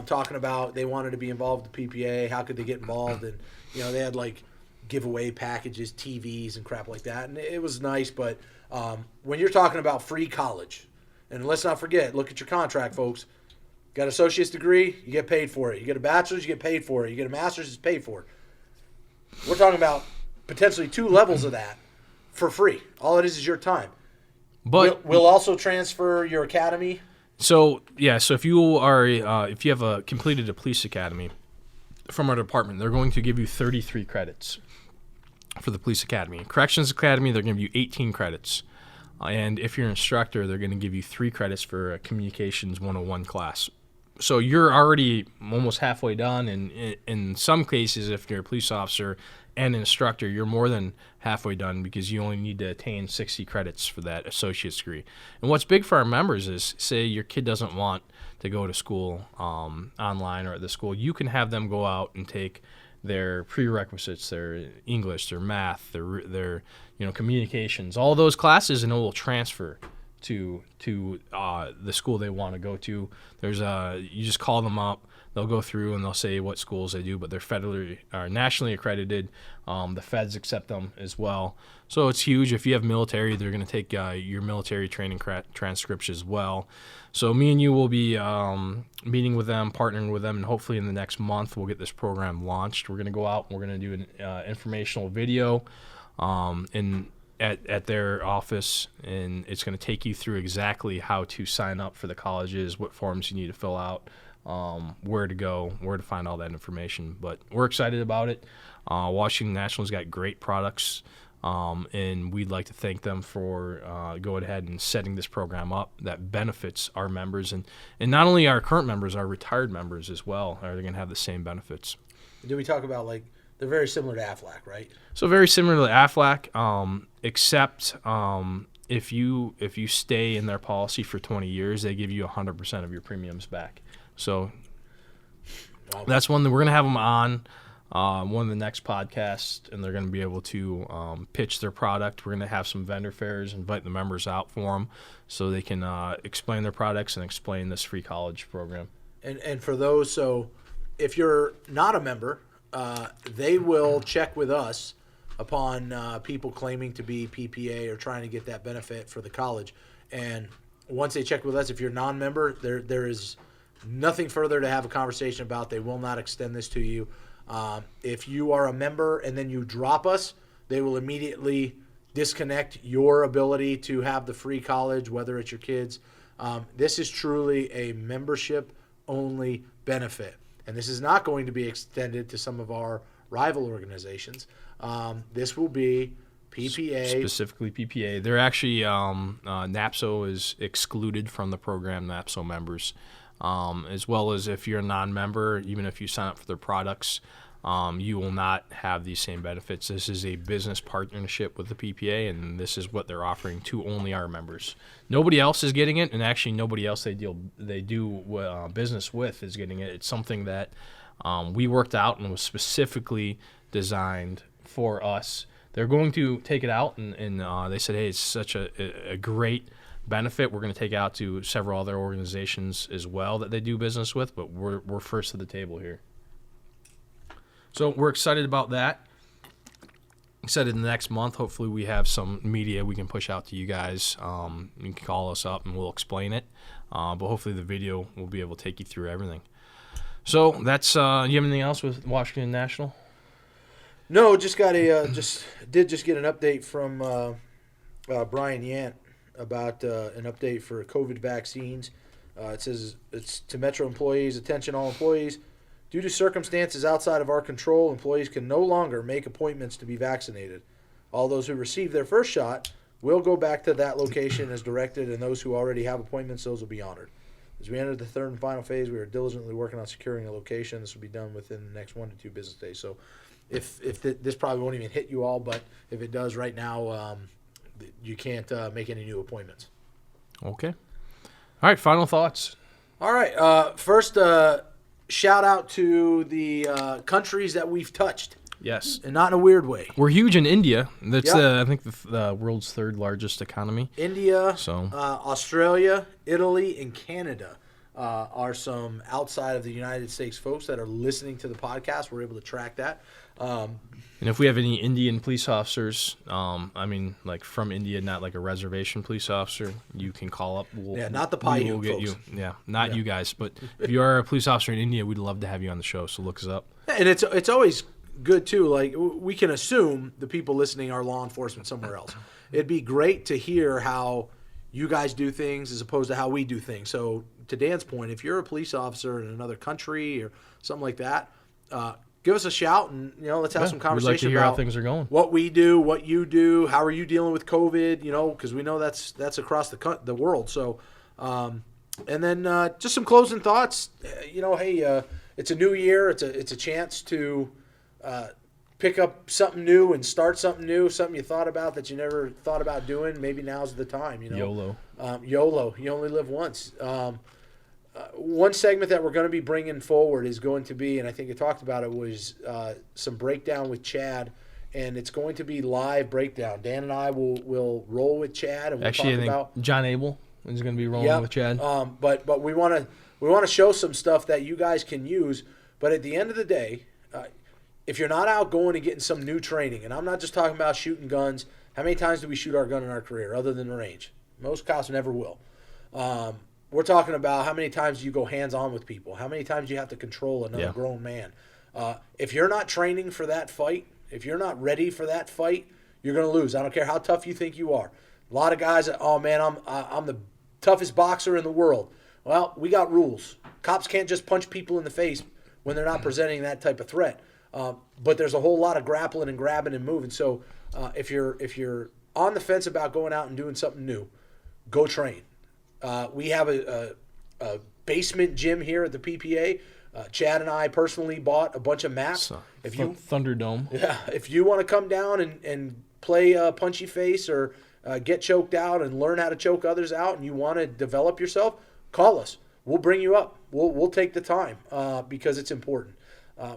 talking about they wanted to be involved with the PPA. How could they get involved? And they had like giveaway packages, TVs, and crap like that. And it was nice. But when you're talking about free college, and let's not forget, look at your contract, folks. Got an associate's degree, you get paid for it. You get a bachelor's, you get paid for it. You get a master's, it's paid for. We're talking about potentially 2 levels of that for free. All it is your time. But We'll also transfer your academy. so if you are if you have completed a police academy from our department, they're going to give you 33 credits for the police academy. Corrections academy, they're going to give you 18 credits. And if you're an instructor, they're going to give you 3 credits for a communications 101 class. So you're already almost halfway done, and in some cases, if you're a police officer and an instructor, you're more than halfway done because you only need to attain 60 credits for that associate's degree. And what's big for our members is, say your kid doesn't want to go to school online or at the school, you can have them go out and take their prerequisites, their English, their math, their communications, all those classes, and it will transfer to the school they want to go to. You just call them up, they'll go through and they'll say what schools they do, but they're federally or nationally accredited. The feds accept them as well, so it's huge. If you have military, they're going to take your military training transcripts as well. So me and you will be meeting with them, partnering with them, and hopefully in the next month we'll get this program launched. We're going to go out and we're going to do an informational video at their office, and it's going to take you through exactly how to sign up for the colleges, what forms you need to fill out, where to go, where to find all that information. But we're excited about it. Washington National's got great products, and we'd like to thank them for going ahead and setting this program up that benefits our members, and not only our current members, our retired members as well are going to have the same benefits. Did we talk about they're very similar to AFLAC, right? So very similar to AFLAC, except if you stay in their policy for 20 years, they give you 100% of your premiums back. So that's one that we're going to have them on one of the next podcasts, and they're going to be able to pitch their product. We're going to have some vendor fairs, invite the members out for them so they can explain their products and explain this free college program. And for those, so if you're not a member, they will check with us upon people claiming to be PPA or trying to get that benefit for the college. And once they check with us, if you're a non-member, there is nothing further to have a conversation about. They will not extend this to you. If you are a member and then you drop us, they will immediately disconnect your ability to have the free college, whether it's your kids. This is truly a membership-only benefit. And this is not going to be extended to some of our rival organizations. This will be PPA. Specifically PPA. They're actually, NAPSO is excluded from the program, NAPSO members, as well as if you're a non-member, even if you sign up for their products, you will not have these same benefits. This is a business partnership with the PPA, and this is what they're offering to only our members. Nobody else is getting it, and actually nobody else they do business with is getting it. It's something that we worked out and was specifically designed for us. They're going to take it out, and they said, hey, it's such a great benefit. We're going to take it out to several other organizations as well that they do business with, but we're first to the table here. So we're excited about that. Excited in the next month, hopefully we have some media we can push out to you guys. You can call us up and we'll explain it. But hopefully the video will be able to take you through everything. So that's, you have anything else with Washington National? No, just got just get an update from Brian Yant about an update for COVID vaccines. It says it's to Metro employees, attention all employees. Due to circumstances outside of our control, employees can no longer make appointments to be vaccinated. All those who receive their first shot will go back to that location as directed, and those who already have appointments, those will be honored. As we enter the third and final phase, we are diligently working on securing a location. This will be done within the next 1 to 2 business days. So this probably won't even hit you all, but if it does right now, you can't make any new appointments. Okay. All right, final thoughts. All right. First, shout out to the countries that we've touched, Yes. and not in a weird way. We're huge in India. That's, Yep. I think, the world's third largest economy. India, So- Australia, Italy, and Canada are some outside of the United States folks that are listening to the podcast. We're able to track that. And if we have any Indian police officers, like from India, not like a reservation police officer, you can call up. Not the we Paiute will get folks. you. Yeah, not you guys. But if you are a police officer in India, we'd love to have you on the show. So look us up. And it's always good too. Like, we can assume the people listening are law enforcement somewhere else. It'd be great to hear how you guys do things as opposed to how we do things. So to Dan's point, if you're a police officer in another country or something like that, give us a shout and let's have some We'd conversation like to hear about how things are going. what we do, what you do, how are you dealing with COVID? Because we know that's across the world. So, and then just some closing thoughts. Hey, it's a new year. It's a chance to pick up something new and start something new, something you thought about that you never thought about doing. Maybe now's the time. YOLO. YOLO. You only live once. One segment that we're going to be bringing forward is going to be, and I think you talked about it, was some breakdown with Chad, and it's going to be live breakdown. Dan and I will roll with Chad, and we'll Actually, I talk think about. John Abel is going to be rolling Yep. with Chad. But we want to show some stuff that you guys can use. But at the end of the day, if you're not out going and getting some new training, and I'm not just talking about shooting guns. How many times do we shoot our gun in our career, other than the range? Most cops never will. We're talking about how many times you go hands-on with people, how many times you have to control another grown man. If you're not training for that fight, if you're not ready for that fight, you're going to lose. I don't care how tough you think you are. A lot of guys, I'm the toughest boxer in the world. Well, we got rules. Cops can't just punch people in the face when they're not presenting that type of threat. But there's a whole lot of grappling and grabbing and moving. So if you're on the fence about going out and doing something new, go train. We have a basement gym here at the PPA. Chad and I personally bought a bunch of mats. If you Thunderdome. Yeah, if you want to come down and play punchy face or get choked out and learn how to choke others out, and you want to develop yourself, call us. We'll bring you up. We'll take the time because it's important.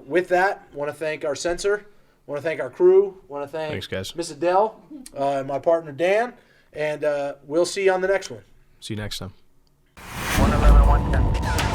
With that, I want to thank our censor. I want to thank our crew. I want to thank Thanks, guys. Miss Adele and my partner Dan. And we'll see you on the next one. See you next time. 111, 110.